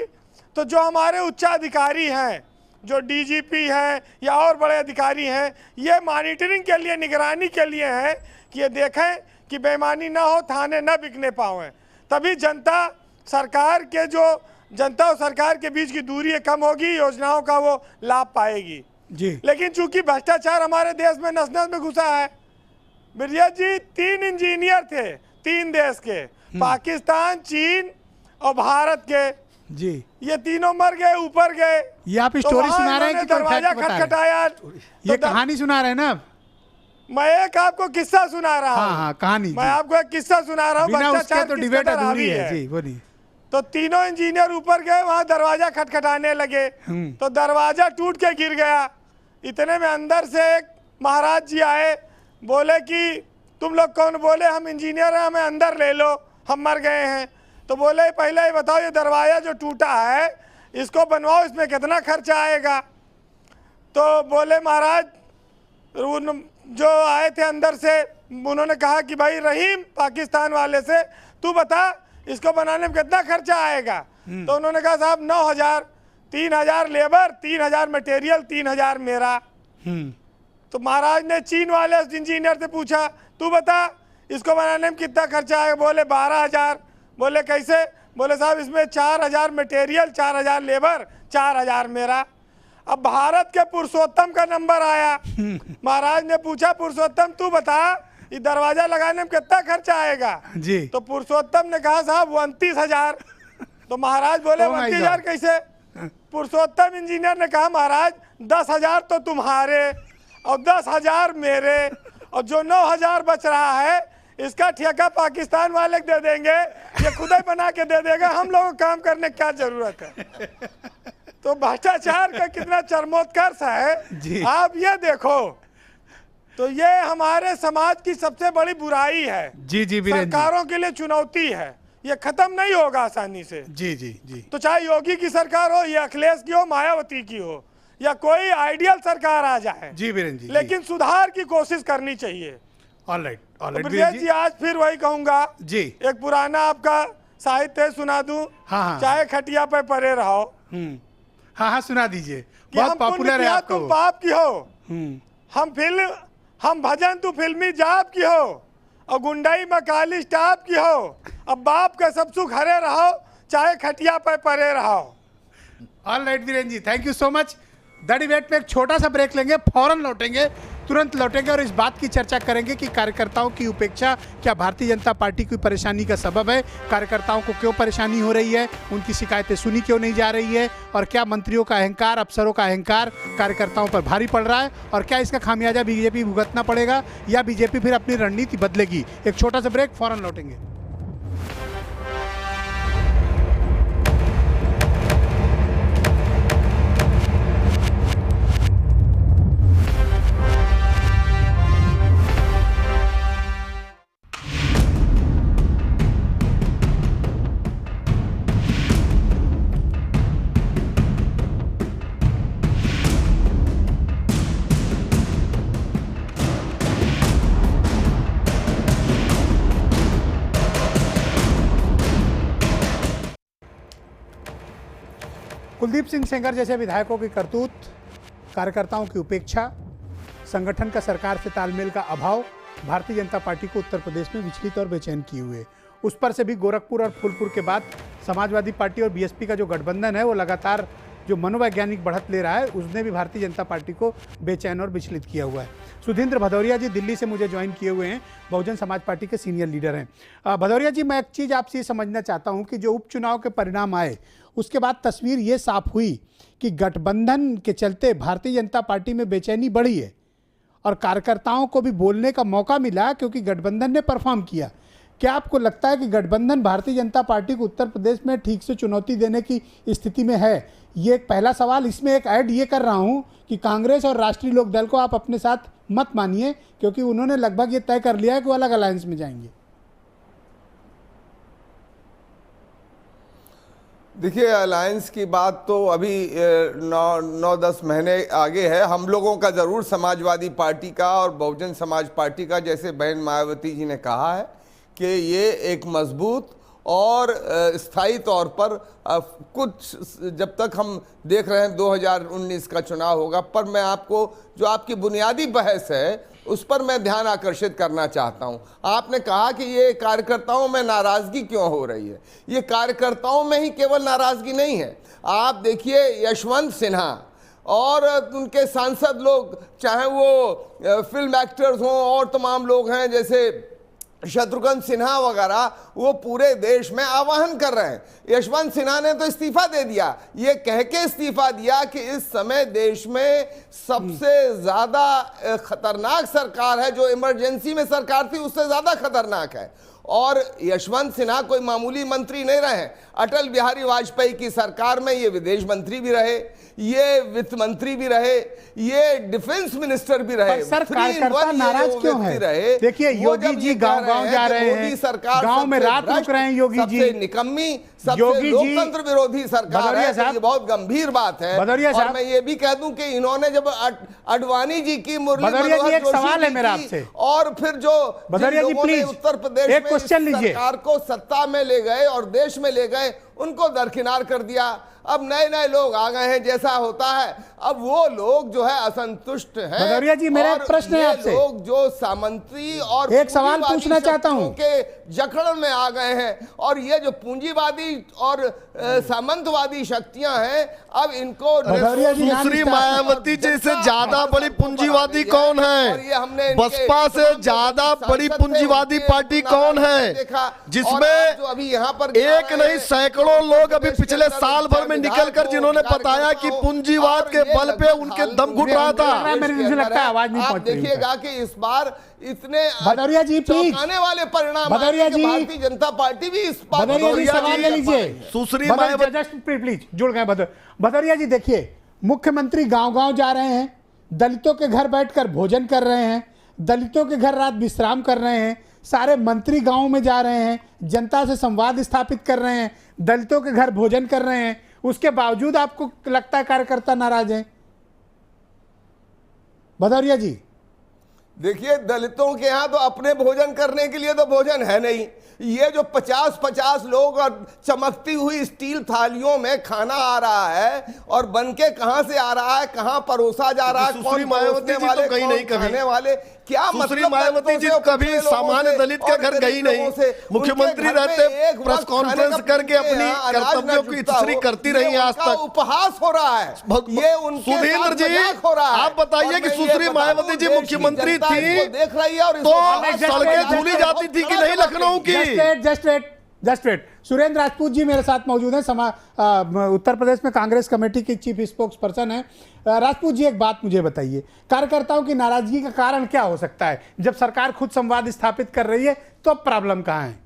S10: तो जो हमारे उच्चाधिकारी हैं, जो डीजीपी हैं या और बड़े अधिकारी हैं, ये मॉनिटरिंग के लिए, निगरानी के लिए हैं कि ये देखें कि बेईमानी ना हो, थाने ना बिकने पाएं। तभी जनता और सरकार के बीच की दूरी कम होगी, योजनाओं का वो लाभ पाएगी
S1: जी।
S10: लेकिन चूंकि भ्रष्टाचार हमारे देश में नस नस में घुसा है, ब्रजेश जी 3 इंजीनियर थे 3 देश के, पाकिस्तान, चीन और भारत के
S1: जी।
S10: ये तीनों मर गए, ऊपर गए।
S1: ये आप स्टोरी सुना रहे हैं कि
S10: दरवाजा खटखटाया?
S1: ये कहानी सुना रहे हैं ना आप?
S10: मैं एक आपको किस्सा सुना रहा हूँ।
S1: हाँ कहानी।
S10: मैं आपको एक किस्सा सुना रहा हूँ।
S1: बिना उसके
S10: भ्रष्टाचार
S1: तो
S10: किस
S1: डिबेट
S10: कदर
S1: अधूरी
S10: हावी
S1: है जी, बोलिए।
S10: तो तीनों इंजीनियर ऊपर गए, वहां दरवाजा खटखटाने लगे तो दरवाजा टूट के गिर गया। इतने में अंदर से एक महाराज जी आए, बोले कि तुम लोग कौन? बोले हम इंजीनियर हैं, हमें अंदर ले लो, हम मर गए हैं। तो बोले पहले ये बताओ, ये दरवाज़ा जो टूटा है इसको बनवाओ, इसमें कितना खर्चा आएगा? तो बोले महाराज जो आए थे अंदर से, उन्होंने कहा कि भाई रहीम पाकिस्तान वाले से, तू बता इसको बनाने में कितना खर्चा आएगा? तो उन्होंने कहा साहब 9,000, 3,000 लेबर, 3,000 मटेरियल, 3,000 मेरा। तो महाराज ने चीन वाले इंजीनियर से पूछा, तू बता इसको बनाने में कितना खर्चा आएगा? बोले 12,000। बोले कैसे? बोले साहब इसमें 4,000 मटेरियल, 4,000 लेबर, 4,000 मेरा। अब भारत के पुरुषोत्तम का नंबर आया। महाराज ने पूछा, पुरुषोत्तम तू बता ये दरवाजा लगाने में कितना खर्चा आएगा
S1: जी?
S10: तो पुरुषोत्तम ने कहा साहब 29,000। तो महाराज बोले 29,000 कैसे? पुरुषोत्तम इंजीनियर ने कहा महाराज 10,000 तो तुम्हारे और 10,000 मेरे, और जो 9,000 बच रहा है इसका ठेका पाकिस्तान वाले दे देंगे, ये खुद ही बना के दे देगा, हम लोगों को काम करने की क्या जरूरत है? तो भ्रष्टाचार का कितना चरमोत्कर्ष है आप ये देखो। तो ये हमारे समाज की सबसे बड़ी बुराई है।
S1: जी जी
S10: सरकारों के लिए चुनौती है, ये खत्म नहीं होगा आसानी से।
S1: जी जी जी।
S10: तो चाहे योगी की सरकार हो या अखिलेश की हो, मायावती की हो, या कोई आइडियल सरकार आ जाए
S1: जी वीरेंद्र जी,
S10: लेकिन सुधार की कोशिश करनी चाहिए।
S1: ऑलराइट
S10: ब्रजेश जी, आज फिर वही कहूंगा
S1: जी,
S10: एक पुराना आपका साहित्य सुना दूं।
S1: हाँ।
S10: चाहे खटिया पे पड़े रहो।
S1: हाँ सुना दीजिए,
S10: कि
S1: बहुत
S10: हम
S1: पॉपुलर है आपका
S10: तुम
S1: वो।
S10: बाप की हो, हम भजन तू फिल्मी जाप की हो, और गुंडाई मकाली स्टाफ की हो। अब बाप का सब सुख हरे रहो, चाहे खटिया पे पड़े रहो।
S1: Alright Virendra ji, thank you so much. The debate में एक छोटा सा ब्रेक लेंगे, फौरन लौटेंगे, तुरंत लौटेंगे और इस बात की चर्चा करेंगे कि कार्यकर्ताओं की उपेक्षा क्या भारतीय जनता पार्टी की परेशानी का सबब है? कार्यकर्ताओं को क्यों परेशानी हो रही है? उनकी शिकायतें सुनी क्यों नहीं जा रही है? और क्या मंत्रियों का अहंकार, अफसरों का अहंकार कार्यकर्ताओं पर भारी पड़ रहा है? और क्या इसका खामियाजा बीजेपी भुगतना पड़ेगा या बीजेपी फिर अपनी रणनीति बदलेगी? एक छोटा सा ब्रेक, फौरन लौटेंगे। कुलदीप सिंह सेंगर जैसे विधायकों की करतूत, कार्यकर्ताओं की उपेक्षा, संगठन का सरकार से तालमेल का अभाव भारतीय जनता पार्टी को उत्तर प्रदेश में विचलित और बेचैन किए हुए। उस पर से भी गोरखपुर और फूलपुर के बाद समाजवादी पार्टी और बीएसपी का जो गठबंधन है वो लगातार जो मनोवैज्ञानिक बढ़त ले रहा है, उसने भी भारतीय जनता पार्टी को बेचैन और विचलित किया हुआ है। सुधींद्र भदौरिया जी दिल्ली से मुझे ज्वाइन किए हुए हैं, बहुजन समाज पार्टी के सीनियर लीडर हैं। भदौरिया जी, मैं एक चीज़ आपसे ये समझना चाहता हूँ कि जो उपचुनाव के परिणाम आए उसके बाद तस्वीर ये साफ हुई कि गठबंधन के चलते भारतीय जनता पार्टी में बेचैनी बढ़ी है और कार्यकर्ताओं को भी बोलने का मौका मिला क्योंकि गठबंधन ने परफॉर्म किया। क्या आपको लगता है कि गठबंधन भारतीय जनता पार्टी को उत्तर प्रदेश में ठीक से चुनौती देने की स्थिति में है? ये एक पहला सवाल। इसमें एक ऐड ये कर रहा हूँ कि कांग्रेस और राष्ट्रीय लोक दल को आप अपने साथ मत मानिए क्योंकि उन्होंने लगभग ये तय कर लिया है कि वो अलग अलायंस में जाएंगे।
S3: देखिए, अलायंस की बात तो अभी 9-10 महीने आगे है। हम लोगों का ज़रूर समाजवादी पार्टी का और बहुजन समाज पार्टी का, जैसे बहन मायावती जी ने कहा है कि ये एक मजबूत और स्थायी तौर पर कुछ जब तक हम देख रहे हैं 2019 का चुनाव होगा। पर मैं आपको जो आपकी बुनियादी बहस है उस पर मैं ध्यान आकर्षित करना चाहता हूं। आपने कहा कि ये कार्यकर्ताओं में नाराजगी क्यों हो रही है। ये कार्यकर्ताओं में ही केवल नाराजगी नहीं है। आप देखिए यशवंत सिन्हा और उनके सांसद लोग, चाहे वो फिल्म एक्टर्स हों और तमाम लोग हैं जैसे शत्रुघ्न सिन्हा वगैरह, वो पूरे देश में आह्वान कर रहे हैं। यशवंत सिन्हा ने तो इस्तीफा दे दिया, ये कह के इस्तीफा दिया कि इस समय देश में सबसे ज्यादा खतरनाक सरकार है, जो इमरजेंसी में सरकार थी उससे ज्यादा खतरनाक है। और यशवंत सिन्हा कोई मामूली मंत्री नहीं रहे। अटल बिहारी वाजपेयी की सरकार में ये विदेश मंत्री भी रहे, ये वित्त मंत्री भी रहे, ये डिफेंस मिनिस्टर भी रहे।
S1: सर कार्यकर्ता नाराज क्यों है? देखिए योगी जी गांव-गांव जा रहे हैं, गांव में रात रुक रहे हैं योगी जी।
S3: सबसे निकम्मी, सबसे लोकतंत्र विरोधी सरकार है, तो ये बहुत गंभीर बात है। और मैं ये भी कह दूं कि इन्होंने जब अडवाणी जी की, मुरली मनोहर जोशी जी और फिर जो लोगों ने उत्तर प्रदेश में सरकार को सत्ता में ले गए और देश में ले गए, उनको दरकिनार कर दिया। अब नए नए लोग आ गए हैं, जैसा होता है अब वो लोग जो है असंतुष्ट हैं।
S1: भदौरिया जी मेरा एक प्रश्न है आपसे,
S3: लोग जो सामंती और
S1: एक सवाल पूछना चाहता हूं
S3: के जकड़ में आ गए हैं, और ये जो पूंजीवादी और सामंतवादी शक्तियां हैं, अब इनको
S2: सुश्री मायावती जी से ज्यादा बड़ी पूंजीवादी कौन है? बसपा से ज्यादा बड़ी पूंजीवादी पार्टी कौन है, जिसमें
S3: अभी यहाँ पर
S2: एक नहीं सैकड़ों लोग अभी पिछले साल भर में निकलकर जिन्होंने बताया कि पूंजीवाद के बल पे उनके दम घुट रहा था।
S1: मुझे लगता है आवाज नहीं पहुंच रही है।
S3: देखिएगा कि इस बार इतने
S1: भदौरिया जी
S3: चौंकाने वाले परिणाम,
S1: भदौरिया जी,
S3: भारतीय जनता पार्टी भी इस बात
S1: सवाल ले लीजिए।
S2: सुश्री
S1: प्लीज जुड़ गए भदौरिया जी। देखिए मुख्यमंत्री गांव-गांव जा रहे हैं, दलितों के घर बैठकर भोजन कर रहे हैं, दलितों के घर रात विश्राम कर रहे हैं, सारे मंत्री गांव में जा रहे हैं, जनता से संवाद स्थापित कर रहे हैं, दलितों के घर भोजन कर रहे हैं, उसके बावजूद आपको लगता है कार्यकर्ता नाराज हैं? भदौरिया जी
S3: देखिए, दलितों के यहाँ तो अपने भोजन करने के लिए तो भोजन है नहीं। ये जो 50-50 लोग और चमकती हुई स्टील थालियों में खाना आ रहा है, और बनके कहां से आ रहा है, कहां परोसा जा रहा है, कौन
S2: मायावती जी तो गई नहीं
S3: खाने वाले, क्या मतलब?
S2: मायावती जी कभी सामान्य दलित के घर गई नहीं। मुख्यमंत्री रहते प्रेस कॉन्फ्रेंस करके अपनी कर्तव्यों की इतनी करती रही आज तक।
S3: उपहास हो रहा है ये उनके
S2: सुधींद्र जी, आप बताइए कि सुश्री मायावती जी मुख्यमंत्री थी
S3: देख रही है, और
S2: तो सड़कें धुली जाती थी कि नहीं लखनऊ की?
S1: Just wait. सुरेंद्र राजपूत जी मेरे साथ मौजूद हैं, उत्तर प्रदेश में कांग्रेस कमेटी के चीफ स्पोक्स पर्सन है। राजपूत जी एक बात मुझे बताइए, कार्यकर्ताओं की नाराजगी का कारण क्या हो सकता है? जब सरकार खुद संवाद स्थापित कर रही है तो अब प्रॉब्लम कहाँ है?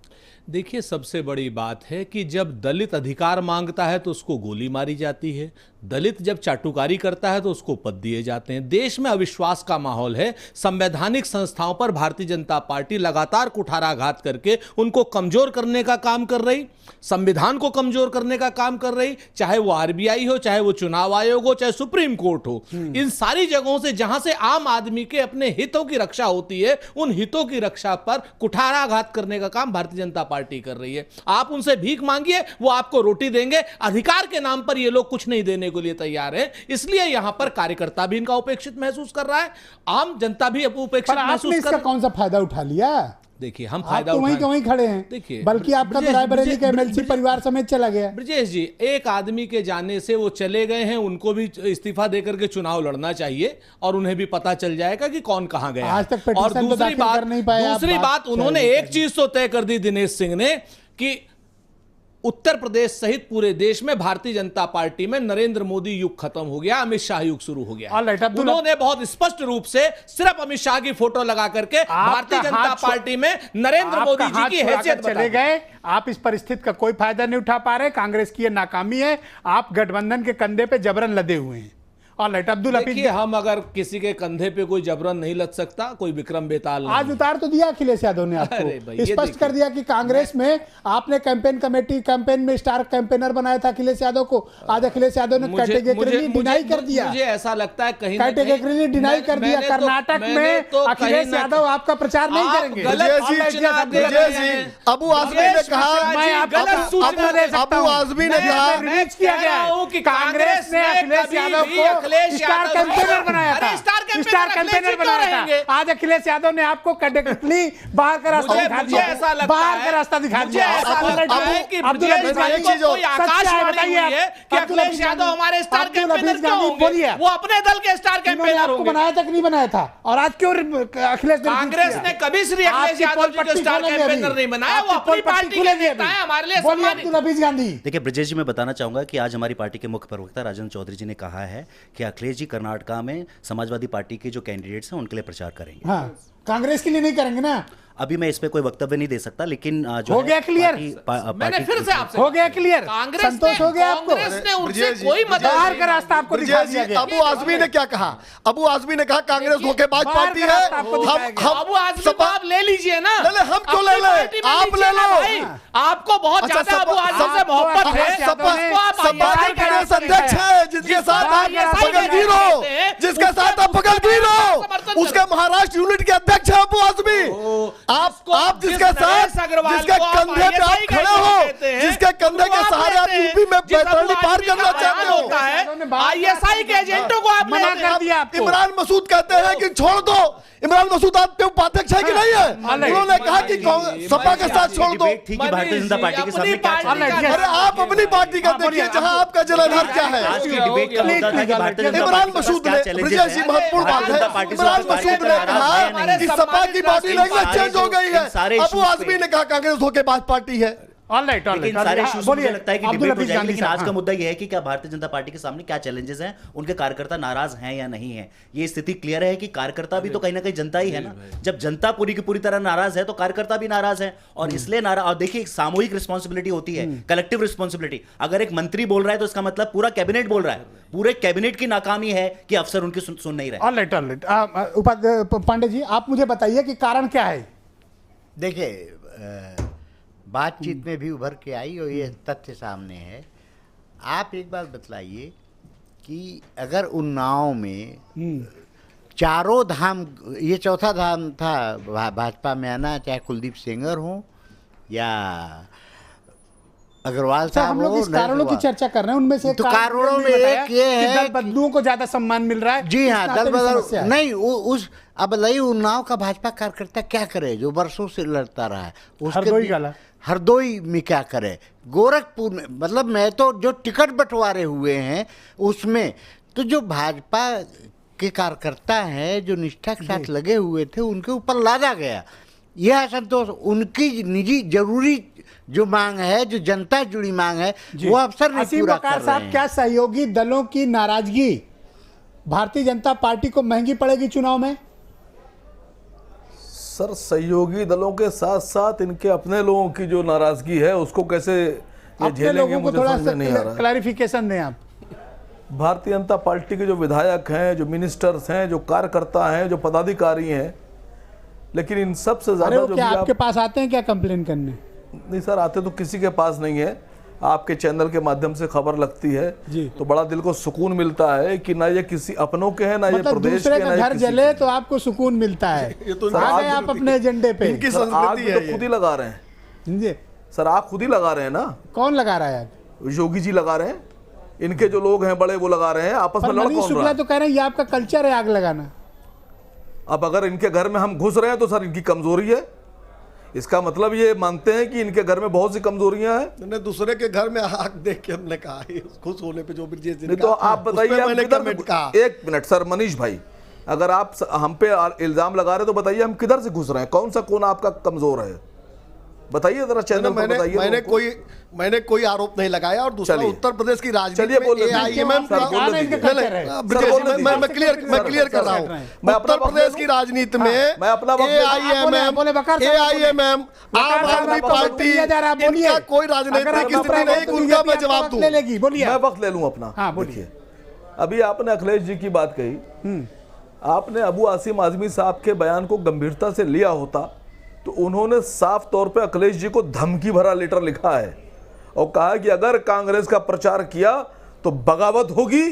S4: देखिए, सबसे बड़ी बात है कि जब दलित अधिकार मांगता है तो उसको गोली मारी जाती है, दलित जब चाटुकारी करता है तो उसको पद दिए जाते हैं। देश में अविश्वास का माहौल है। संवैधानिक संस्थाओं पर भारतीय जनता पार्टी लगातार कुठाराघात करके उनको कमजोर करने का काम कर रही, संविधान को कमजोर करने का काम कर रही, चाहे वो आरबीआई हो, चाहे वो चुनाव आयोग हो, चाहे सुप्रीम कोर्ट हो। इन सारी जगहों से जहां से आम आदमी के अपने हितों की रक्षा होती है, उन हितों की रक्षा पर कुठाराघात करने का काम भारतीय जनता पार्टी कर रही है। आप उनसे भीख मांगिए, वो आपको रोटी देंगे। अधिकार के नाम पर ये लोग कुछ नहीं देने के लिए तैयार है। इसलिए यहां पर कार्यकर्ता भी इनका उपेक्षित महसूस कर रहा है, आम जनता भी उपेक्षित महसूस कर रहा है।
S1: कौन सा फायदा उठा लिया?
S4: देखिए, हम फायदा
S1: वहीं खड़े हैं।
S4: देखिए,
S1: बल्कि आपका तो रायबरेली के एमएलसी परिवार समेत चला गया।
S4: ब्रजेश जी, एक आदमी के जाने से वो चले गए हैं, उनको भी इस्तीफा देकर के चुनाव लड़ना चाहिए और उन्हें भी पता चल जाएगा कि कौन कहां गया।
S1: आज तक और
S4: दूसरी बात उन्होंने एक चीज तो तय कर दी दिनेश सिंह ने कि उत्तर प्रदेश सहित पूरे देश में भारतीय जनता पार्टी में नरेंद्र मोदी युग खत्म हो गया, अमित शाह युग शुरू हो गया। उन्होंने बहुत स्पष्ट रूप से सिर्फ अमित शाह की फोटो लगा करके भारतीय जनता पार्टी में नरेंद्र मोदी जी की हैसियत
S1: चले गए। आप इस परिस्थिति का कोई फायदा नहीं उठा पा रहे। कांग्रेस की यह नाकामी है। आप गठबंधन के कंधे पे जबरन लदे हुए हैं। और अब्दुल हफीज,
S4: देखिए, हम अगर किसी के कंधे पे कोई जबरन नहीं लद सकता, कोई विक्रम बेताल नहीं।
S1: आज उतार तो दिया अखिलेश यादव ने आपको, स्पष्ट कर दिया कि कांग्रेस में आपने कैंपेन में स्टार कैंपेनर बनाया था अखिलेश यादव को। आज अखिलेश यादव ने कैटेगरिकली डिनाई कर दिया।
S4: मुझे ऐसा लगता है कहीं
S1: कैटेगरिकली डिनाई कर दिया। कर्नाटक में अखिलेश यादव आपका प्रचार नहीं करेंगे।
S2: अबू आजमी ने कहा,
S1: मैं आपको सूचना दे सकता हूं,
S2: अबू आजमी ने कहा
S1: किया गया कि कांग्रेस ने अखिलेश यादव को स्टार कैंपेनर बनाया था। स्टार कैंपेनर बनाया था। आज अखिलेश यादव ने आपको कैटेगरिकली बाहर का रास्ता दिखा दिया। बाहर का रास्ता दिखा दिया।
S4: अब्दुल अखिलेश यादव हमारे स्टार कैंपेनर क्यों होंगे? वो अपने दल के स्टार कैंपेनर होंगे।
S1: बनाया था कि नहीं बनाया था? और आज क्यों अखिलेश,
S4: कांग्रेस ने कभी श्री अखिलेश यादव जी को स्टार कैंपेनर नहीं बनाया। वो अपनी पार्टी के नेता है, हमारे लिए सम्मानित।
S1: गांधी,
S5: देखिए ब्रजेश जी, मैं बताना चाहूंगा कि आज हमारी पार्टी के मुख्य प्रवक्ता राजेंद्र चौधरी जी ने कहा है कि अखिलेश जी कर्नाटका में समाजवादी पार्टी के जो कैंडिडेट्स हैं उनके लिए प्रचार करेंगे।
S1: हाँ। कांग्रेस के लिए नहीं करेंगे ना?
S5: अभी मैं इस पे कोई वक्तव्य नहीं दे सकता, लेकिन जो
S1: हो
S5: है
S1: गया क्लियर?
S4: मैंने फिर से आपसे
S1: हो गया क्लियर?
S4: कांग्रेस
S1: संतोष हो गया आपको?
S4: कांग्रेस ने उनसे
S2: ब्रजेश जी,
S4: कोई मदद
S1: बाहर का रास्ता आपको दिखा
S2: ब्रजेश
S1: दिया
S2: जी,
S1: गया।
S2: अबू आजमी ने क्या कहा? अबू आजमी ने कहा कांग्रेस धोखेबाज
S1: बाहर
S2: पार्टी
S1: का
S2: है।
S1: रास्ता आपको दिखाया गया।
S4: अबू आजमी को आप ले लीजिए ना।
S2: ले, हम क्यों ले
S4: अपनी
S2: लें?
S4: पार्टी में
S2: आप
S4: लीजिए
S2: ले
S4: ना
S2: लो।
S4: भाई। आपको बहुत
S2: अच्छा,
S4: ज्यादा अबू आजमी से
S1: आपको
S4: मोहब्बत है।
S1: अखिलेश यादव ने
S4: उसको आप
S2: सपा
S4: ISI
S2: के
S4: का
S2: प्रदेश
S4: रास्ता
S2: अध्यक्ष
S4: दिखाया।
S2: है, जिसके साथ आप
S4: ISI
S2: फगलगीर
S4: का
S2: हो,
S4: कहते हैं,
S2: जिसके
S4: उसका
S2: साथ आप फगलगीर हो,
S4: समर्थन
S2: उसके महाराष्ट्र यूनिट के अध्यक्ष है अबू आजमी। आप जिसके साथ, जिसके कंधे पे आप खड़े हो, जिसके कंधे के सहारे आप यूपी में पैतरनी पार करना चाहते हो,
S4: ISI के एजेंटों को आप
S1: मना कर दिया आपको।
S2: इमरान मसूद कहते हैं कि छोड़ दो। इमरान मसूद आपके उपाध्यक्ष है कि नहीं है? उन्होंने कहा कि सपा के साथ छोड़ दो।
S5: डिबेट थी कि भारतीय जनता पार्टी के सामने क्या चैलेंज है।
S2: अरे आप अपनी पार्टी का देखिए, जहां आपका जलंधर क्या है।
S5: आज की डिबेट का मुद्दा था कि भारतीय जनता
S2: इमरान
S5: पार्टी के पास
S2: मसूद
S5: क्या
S2: ने,
S5: चैलेंजेस
S2: ब्रजेश जी,
S5: हैं।
S2: महत्वपूर्ण बात
S5: भारतीय
S2: है,
S5: जनता पार्टी से
S2: इमरान
S5: उस
S2: मसूद
S5: पार्टी
S2: ने
S5: से नाराज है या
S2: कहा
S5: नहीं
S2: कि सपा की बॉडी लैंग्वेज चेंज हो गई है।
S5: सारे
S2: अबू आजमी ने कहा कांग्रेस धोखेबाज पार्टी है।
S1: ऑलराइट,
S5: लेकिन सारे इश्यूज मुझे लगता है कि
S1: अब्दुल
S5: डिबेट हो
S1: हफीज
S5: जाएगी,
S1: गांधी
S5: लेकिन आज
S1: साहब,
S5: का मुद्दा यह है कि क्या भारतीय जनता पार्टी के सामने क्या चैलेंजेस हैं, उनके कार्यकर्ता नाराज हैं या नहीं है। ये स्थिति क्लियर है कि कार्यकर्ता भी तो कहीं ना कहीं जनता ही है ना। जब जनता पूरी की पूरी तरह नाराज है तो कार्यकर्ता भी नाराज है, और इसलिए नाराज। और देखिए, सामूहिक रिस्पॉन्सिबिलिटी होती है, कलेक्टिव रिस्पॉन्सिबिलिटी। अगर एक मंत्री बोल रहा है तो इसका मतलब पूरा कैबिनेट बोल रहा है। पूरे कैबिनेट की नाकामी है कि अफसर उनकी सुन नहीं रहे।
S1: Alright, alright. पांडे जी, आप मुझे बताइए कि कारण क्या है?
S6: देखिए, बातचीत में भी उभर के आई और ये तथ्य सामने है। आप एक बात बतलाइए कि अगर उन्नाव में चारों धाम, ये चौथा धाम था भाजपा में आना, चाहे कुलदीप सेंगर हो या अग्रवाल
S1: सर,
S6: साहब
S1: हम लोग
S6: हो,
S1: इस कारणों की चर्चा कर रहे हैं, उनमें से एक
S6: तो
S1: कारण
S6: कारणों में
S1: बताया
S6: एक ये
S1: कि
S6: है
S1: दल बदलुओं को ज्यादा सम्मान मिल रहा है।
S6: जी
S1: इस
S6: हाँ,
S1: नाते
S6: दल
S1: भी
S6: बदल
S1: समस्या है।
S6: नहीं, उस अब लई उन्नाव का भाजपा कार्यकर्ता क्या करे जो वर्षों से लड़ता रहा है।
S1: हरदोई गाला।
S6: हरदोई में क्या करे, गोरखपुर में, मतलब मैं तो जो टिकट बंटवारे हुए हैं उसमें तो जो भाजपा के कार्यकर्ता हैं जो निष्ठा के साथ लगे हुए थे उनके ऊपर लादा गया। यह असंतोष, उनकी निजी जरूरी जो मांग है, जो जनता जुड़ी मांग है, वो अफसर नहीं
S1: असीम
S6: पूरा
S1: वकार
S6: कर
S1: साहब,
S6: रहे हैं।
S1: क्या सहयोगी दलों की नाराजगी भारतीय जनता पार्टी को महंगी पड़ेगी चुनाव में?
S7: सर, सहयोगी दलों के साथ साथ इनके अपने लोगों की जो नाराजगी है उसको कैसे ये
S1: अपने
S7: झेलेंगे,
S1: लोगों को
S7: मुझे
S1: थोड़ा
S7: समझ में नहीं आ रहा है।
S1: क्लैरिफिकेशन दें आप।
S7: भारतीय जनता पार्टी के जो विधायक हैं, जो मिनिस्टर्स हैं, जो कार्यकर्ता हैं, जो पदाधिकारी हैं, लेकिन इन सब से
S1: अरे
S7: ज्यादा
S1: वो
S7: जो
S1: क्या
S7: भी
S1: आपके
S7: आप,
S1: पास आते हैं क्या कंप्लेन करने?
S7: नहीं सर, आते तो किसी के पास नहीं है। आपके चैनल के माध्यम से खबर लगती है
S1: जी।
S7: तो बड़ा दिल को सुकून मिलता है कि ना ये किसी अपनों के हैं, ना ये
S1: मतलब
S7: प्रदेश
S1: दूसरे
S7: के,
S1: का
S7: ना ये
S1: घर
S7: किसी
S1: जले
S7: के।
S1: तो आपको सुकून मिलता है।
S2: ये तो
S1: आ गए आप अपने एजेंडे पे।
S2: इनकी
S7: सर, आग
S2: संस्कृति
S7: भी
S2: है
S7: तो
S2: ये।
S7: खुद ही लगा रहे हैं
S1: जी,
S7: सर, आग खुद ही लगा रहे हैं ना।
S1: कौन लगा रहा है आप?
S7: योगी जी लगा रहे हैं, इनके जो लोग हैं बड़े वो लगा रहे हैं, आपस में
S1: पर
S7: लड़
S1: मनीष
S7: कौन रहा
S1: शुक्ला
S7: है?
S1: तो कह रहे हैं ये आपका कल्चर है आग लगाना।
S7: अब अगर इनके घर में हम घुस रहे हैं तो सर इनकी कमजोरी है। इसका मतलब ये मानते हैं कि इनके घर में बहुत सी कमजोरियां हैं।
S2: मैंने दूसरे के घर में आग देख के हमने कहा ये खुश होने पे जो ब्रजेश जी ने
S7: नहीं तो
S2: कहा,
S7: आप
S2: उस पे
S7: बताइए, आप
S2: मैंने
S7: किधर
S2: कमेंट
S7: से-
S2: कहा।
S7: एक मिनट सर, मनीष भाई, अगर आप हम पे इल्जाम लगा रहे तो बताइए हम किधर से घुस रहे हैं, कौन सा कोना आपका कमजोर है, बताइए जरा चैनल पर बताइए।
S2: मैंने कोई आरोप नहीं लगाया। और दूसरा,
S7: चलिए।
S2: उत्तर प्रदेश की राजनीति
S7: चलिए, बोल
S2: में
S7: रहे हैं।
S2: AIMM
S7: सर, बोल रहे
S1: इनका
S7: हैं।
S1: कल्चर है।
S2: मैं क्लियर कर रहा हूँ।
S7: मैं अपना
S2: उत्तर प्रदेश की राजनीति में
S7: मैं अपना वक्त ले लूं।
S1: बोले बकार साहब,
S2: AIMM, आम आदमी पार्टी, इनका कोई राजनीतिक स्थिति नहीं कि उनका मैं जवाब दूं।
S1: ले लेगी, बोलिए।
S7: मैं वक्त ले लूं अपना।
S1: हाँ, बोलिए।
S7: देखिए, अभी आपने अखिलेश जी की बात कही, आपने अबू आसिम आजमी साहब के बयान को गंभीरता से लिया होता तो उन्होंने साफ तौर पे अखिलेश जी को धमकी भरा लेटर लिखा है और कहा कि अगर कांग्रेस का प्रचार किया तो बगावत होगी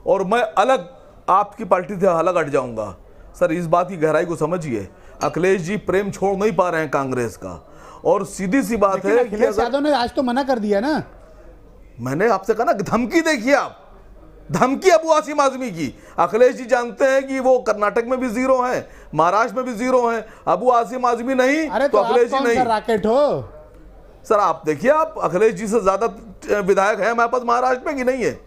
S7: और मैं अलग, आपकी पार्टी से अलग हट जाऊंगा। सर, इस बात की गहराई को समझिए। अखिलेश जी प्रेम छोड़ नहीं पा रहे हैं कांग्रेस का, और सीधी सी बात है कि
S1: अखिलेश
S7: अगर-
S1: यादव ने आज तो मना कर दिया ना।
S7: मैंने आपसे कहा ना, धमकी देखिए आप, धमकी अबू आसिम आजमी की। अखिलेश जी जानते हैं कि वो कर्नाटक में भी जीरो हैं, महाराष्ट्र में भी जीरो हैं, अबू आसिम आजमी नहीं
S1: अरे
S7: तो
S1: तो आप
S7: अखिलेश जी
S1: कौन सा
S7: नहीं।
S1: रॉकेट हो?
S7: सर आप देखिए, आप अखिलेश जी से ज्यादा विधायक हैं हमारे पास महाराष्ट्र में कि नहीं है?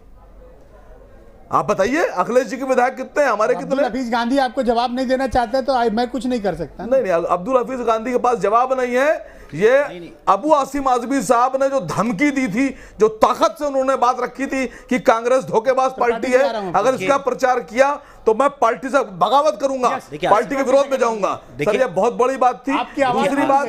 S7: आप बताइए, अखिलेश जी के विधायक कितने हैं, हमारे
S1: अब्दुल
S7: कितने?
S1: हफीज गांधी आपको जवाब नहीं देना चाहते तो मैं कुछ नहीं कर सकता ना।
S7: नहीं, अब्दुल हफीज गांधी के पास जवाब नहीं है ये अबू आसिम आजमी साहब ने जो धमकी दी थी, जो ताकत से उन्होंने बात रखी थी कि कांग्रेस धोखेबाज पार्टी है, अगर इसका प्रचार किया तो मैं पार्टी से बगावत करूंगा, पार्टी के विरोध में जाऊंगा। सर ये बहुत बड़ी बात थी। दूसरी बात,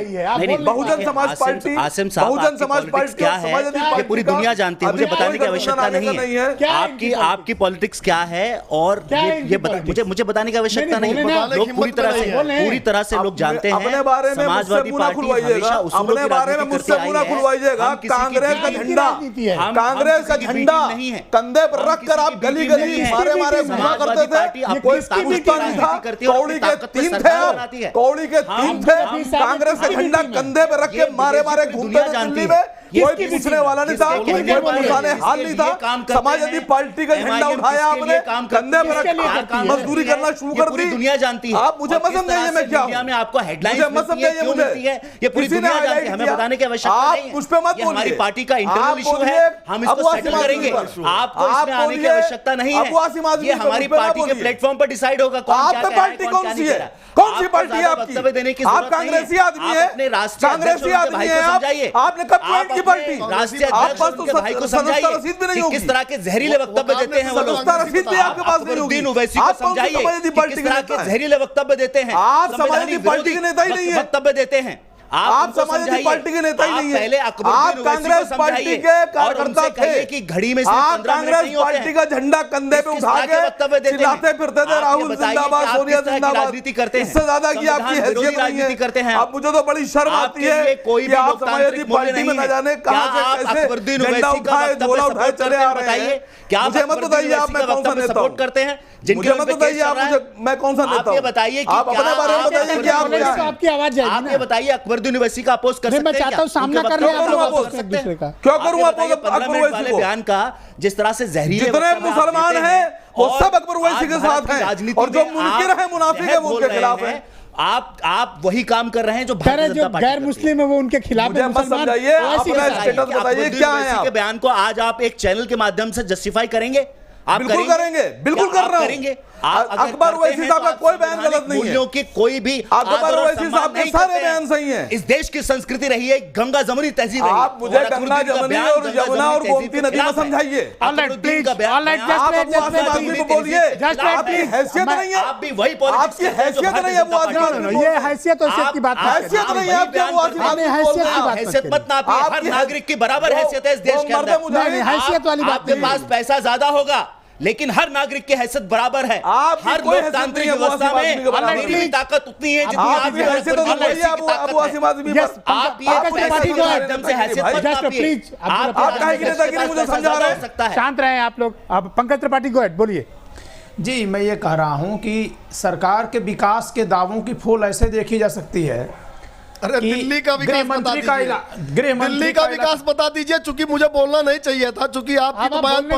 S7: बहुजन समाज पार्टी, बहुजन समाज पार्टी
S5: क्या है ये पूरी दुनिया जानती है, मुझे बताने की आवश्यकता नहीं है। आपकी पॉलिटिक्स क्या है और ये मुझे बताने की आवश्यकता नहीं है। लोग पूरी तरह से लोग जानते हैं।
S7: अपने बारे में
S5: समाजवादी पार्टी
S7: खुलवाइएगा, अपने बारे में मुझसे मुंह खुलवाइएगा। कांग्रेस का झंडा, कांग्रेस का झंडा कंधे पर रखकर आप गली गली मारे घुमा करते थे, कोई पूछता नहीं था। कौड़ी के तीन थे, कौड़ी के तीन थे। कांग्रेस का झंडा कंधे पर रख के मारे घूमते थे दिल्ली में, कोई पूछने वाला नहीं था, कोई उठाने हाल नहीं था। समाजवादी पार्टी का झंडा उठाया आपने, कंधे पर रख मजदूरी करना शुरू कर दी।
S5: दुनिया जानती है।
S7: आप मुझे मत समझाइए मैं क्या हूं।
S5: में आपको हेडलाइंस मिलती है, क्यों मिलती है, ये पूरी दुनिया जानती है, हमें बताने की आवश्यकता नहीं है।
S7: उस पे मत बोलिए,
S5: हमारी पार्टी का इंटरनल इशू है, हम इसको सेटल करेंगे। आपको इसमें आने की आवश्यकता नहीं है, ये हमारी पार्टी के प्लेटफॉर्म पर डिसाइड होगा कौन क्या कह रहा है, कौन क्या नहीं कह रहा।
S7: कौन सी पार्टी है आपकी? आप कांग्रेसी आदमी है, कांग्रेसी आदमी है आप। आपने कब ज्वाइन की पार्टी?
S5: राष्ट्रीय अध्यक्ष उनके भाई को समझाइए कि किस तरह के जहरीले वक्तव्य देते हैं वो लोग। अकबरुद्दीन ओवैसी को समझाइए कि किस तरह के जहरीले वक्तव्य देते हैं।
S7: आप समाजवादी पार्टी के नेता ही नहीं है,
S5: वक्तव्य देते हैं।
S7: आप समाजवादी पार्टी के नेता ही नहीं है।
S5: पहले
S7: आप कांग्रेस पार्टी के कार्यकर्ता थे
S5: कि घड़ी में
S7: आप कांग्रेस पार्टी का झंडा कंधे पे उठा के चिल्लाते फिरते थे, राहुल जिंदाबाद, सोनिया जिंदाबाद।
S5: राजनीति करते हैं,
S7: इससे ज्यादा की आपकी हैसियत नहीं
S5: करते हैं।
S7: अब मुझे तो बड़ी शर्म आती है कि आप समाजवादी पार्टी में न जाने कहां से कैसे झंडा उठाए, झोला उठाए चले आ रहे हैं। मुझे मत बताइए आप मैं कौन सा नेता
S5: सपोर्ट करते हैं,
S7: मुझे मत बताइए आप मुझे मैं कौन सा नेता हूं।
S5: बताइए
S7: आप अपने बारे में बताइए कि आप
S1: आपकी आवाज जाएगी।
S5: आप ये बताइए अकबरुद्दीन ओवैसी का अपोज कर सकते हैं?
S1: मैं चाहता हूं सामना कर रहे हैं आप लोग एक दूसरे का।
S7: क्यों करूं अपोज
S5: अकबर ओवैसी बयान का, जिस तरह से जहरीले
S7: जितने मुसलमान हैं वो सब अकबर ओवैसी के साथ हैं, और जो मुनकिर हैं मुनाफिक हैं वो उनके खिलाफ हैं।
S5: आप वही काम कर रहे हैं जो
S1: जो गैर मुस्लिम है वो उनके खिलाफ है।
S7: समझाइए, अपना स्टेटस बताइए क्या है आप।
S5: के बयान को आज आप एक चैनल के माध्यम से जस्टिफाई करेंगे? आप
S7: बिल्कुल करेंगे, बिल्कुल कर रहे
S5: करेंगे।
S7: अकबर ओवैसी साहब का कोई बयान गलत नहीं है,
S5: की कोई भी
S7: अकबर ओवैसी साहब के सारे बयान सही हैं।
S5: इस देश की संस्कृति रही है गंगा जमुनी तहजीब।
S7: आप मुझे गंगा जमुनी और यमुना और गोमती नदी में समझाइए। बोलिए, आपकी हैसियत नहीं है,
S5: आप भी वही
S7: आपकी हैसियत नहीं है।
S1: ये हैसियत की बात,
S7: हैसियत नहीं है आपकी,
S5: हैसियत मत नापिए। हर नागरिक की बराबर हैसियत है इस देश के अंदर।
S1: हैसियत वाली बात,
S5: आपके पास पैसा ज्यादा होगा लेकिन हर नागरिक की हैसियत बराबर है। हर लोकतांत्रिक व्यवस्था में मेरी भी ताकत उतनी है जितनी आपकी हैसियत है।
S1: शांत रहे आप लोग। अब पंकज त्रिपाठी को बोलिए।
S8: जी, मैं ये कह रहा हूं कि सरकार के विकास के दावों की फूल ऐसे देखी जा सकती है।
S2: अरे दिल्ली का विकास बता दीजिए, दिल्ली का विकास बता दीजिए। चूंकि मुझे बोलना नहीं चाहिए था, चूंकि आपकी तो बयान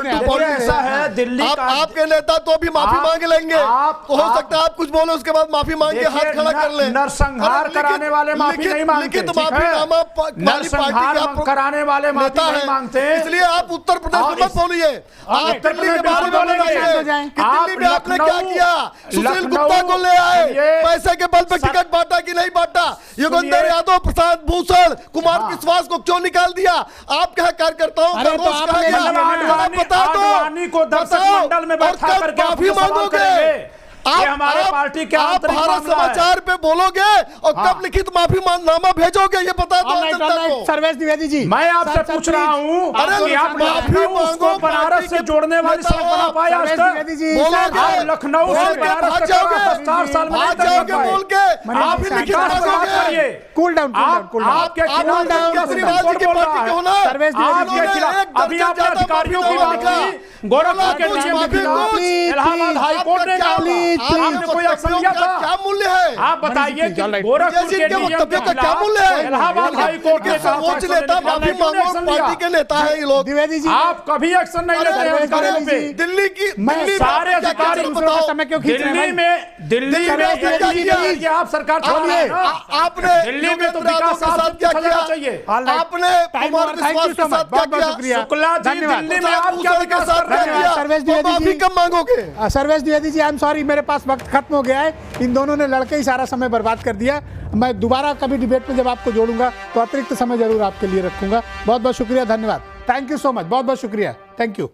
S8: ऐसा है दिल्ली का,
S2: आपके नेता तो अभी माफी मांग लेंगे, तो हो सकता है आप कुछ बोले उसके बाद माफी मांग के हाथ खड़ा कर ले।
S8: नरसंहार कराने वाले माफी नहीं मांगते, नरसंहार कराने वाले माफी नहीं मांगते,
S2: इसलिए आप उत्तर प्रदेश में मत बोलिए। आप दिल्ली के बारे में बोलेंगे कि दिल्ली में आपने क्या किया। सुशील गुप्ता को ले आए, पैसे के बल पर टिकट बांटा कि नहीं बांटा। योगेंद्र यादव, प्रसाद भूषण, कुमार विश्वास को क्यों निकाल दिया। आप क्या कार्यकर्ताओं का रोष कहा गया, बता दो।
S8: आडवाणी को दर्शक मंडल में बैठा करके
S2: माफी मांगोगे
S8: आप, हमारे पार्टी के
S2: आप भारत समाचार पे बोलोगे और कब लिखित माफी नामा भेजोगे ये बता दो जनता को।
S1: सर्वेश द्विवेदी जी,
S8: मैं आपसे पूछ रहा हूं,
S2: अरे
S8: आप लखनऊ को बनारस से जोड़ने वाली सड़क बना पाया? आप लखनऊ से बनारस तक 4 साल में
S2: बोल के
S8: आप लिखित मांगोगे।
S1: कूल डाउन,
S8: आपके खिलाफ
S2: केजरीवाल की पार्टी के होना,
S8: आपके खिलाफ अभी आपने अधिकारियों की बात की, गोरखपुर के डीएम के खिलाफ इलाहाबाद हाईकोर्ट ने कहा आपने कोई एक्शन लिया था?
S2: क्या मूल्य है
S8: आप बताइए कि गोरखपुर के डीएम के
S2: क्या मूल्य है?
S8: इलाहाबाद हाईकोर्ट के
S2: सर्वोच्च नेता माफी मांगो, पार्टी के नेता है ये लोग।
S1: द्विवेदी जी,
S8: आप कभी एक्शन नहीं लेते हैं अधिकारियों पे।
S2: दिल्ली की
S8: सारे अधिकारी दिल्ली में आप सरकार छोड़िए।
S2: आपने
S8: दिल्ली में तो विकास क्या चाहिए।
S2: आपने कुमार विश्वास के साथ क्या किया?
S8: शुक्ला जी, दिल्ली में आप क्या विकास कर
S2: क्या
S1: धन्यवाद,
S2: किया?
S1: सर्वेश
S2: और
S1: द्विवेदी
S2: माफी
S1: जी।
S2: कब मांगोगे?
S1: Sarvesh Dwivedi ji, I am sorry, मेरे पास वक्त खत्म हो गया है। इन दोनों ने लड़के ही सारा समय बर्बाद कर दिया। मैं दोबारा कभी डिबेट में जब आपको जोड़ूंगा तो अतिरिक्त समय जरूर आपके लिए रखूंगा। बहुत बहुत शुक्रिया, धन्यवाद, थैंक यू सो मच, बहुत बहुत शुक्रिया, थैंक यू।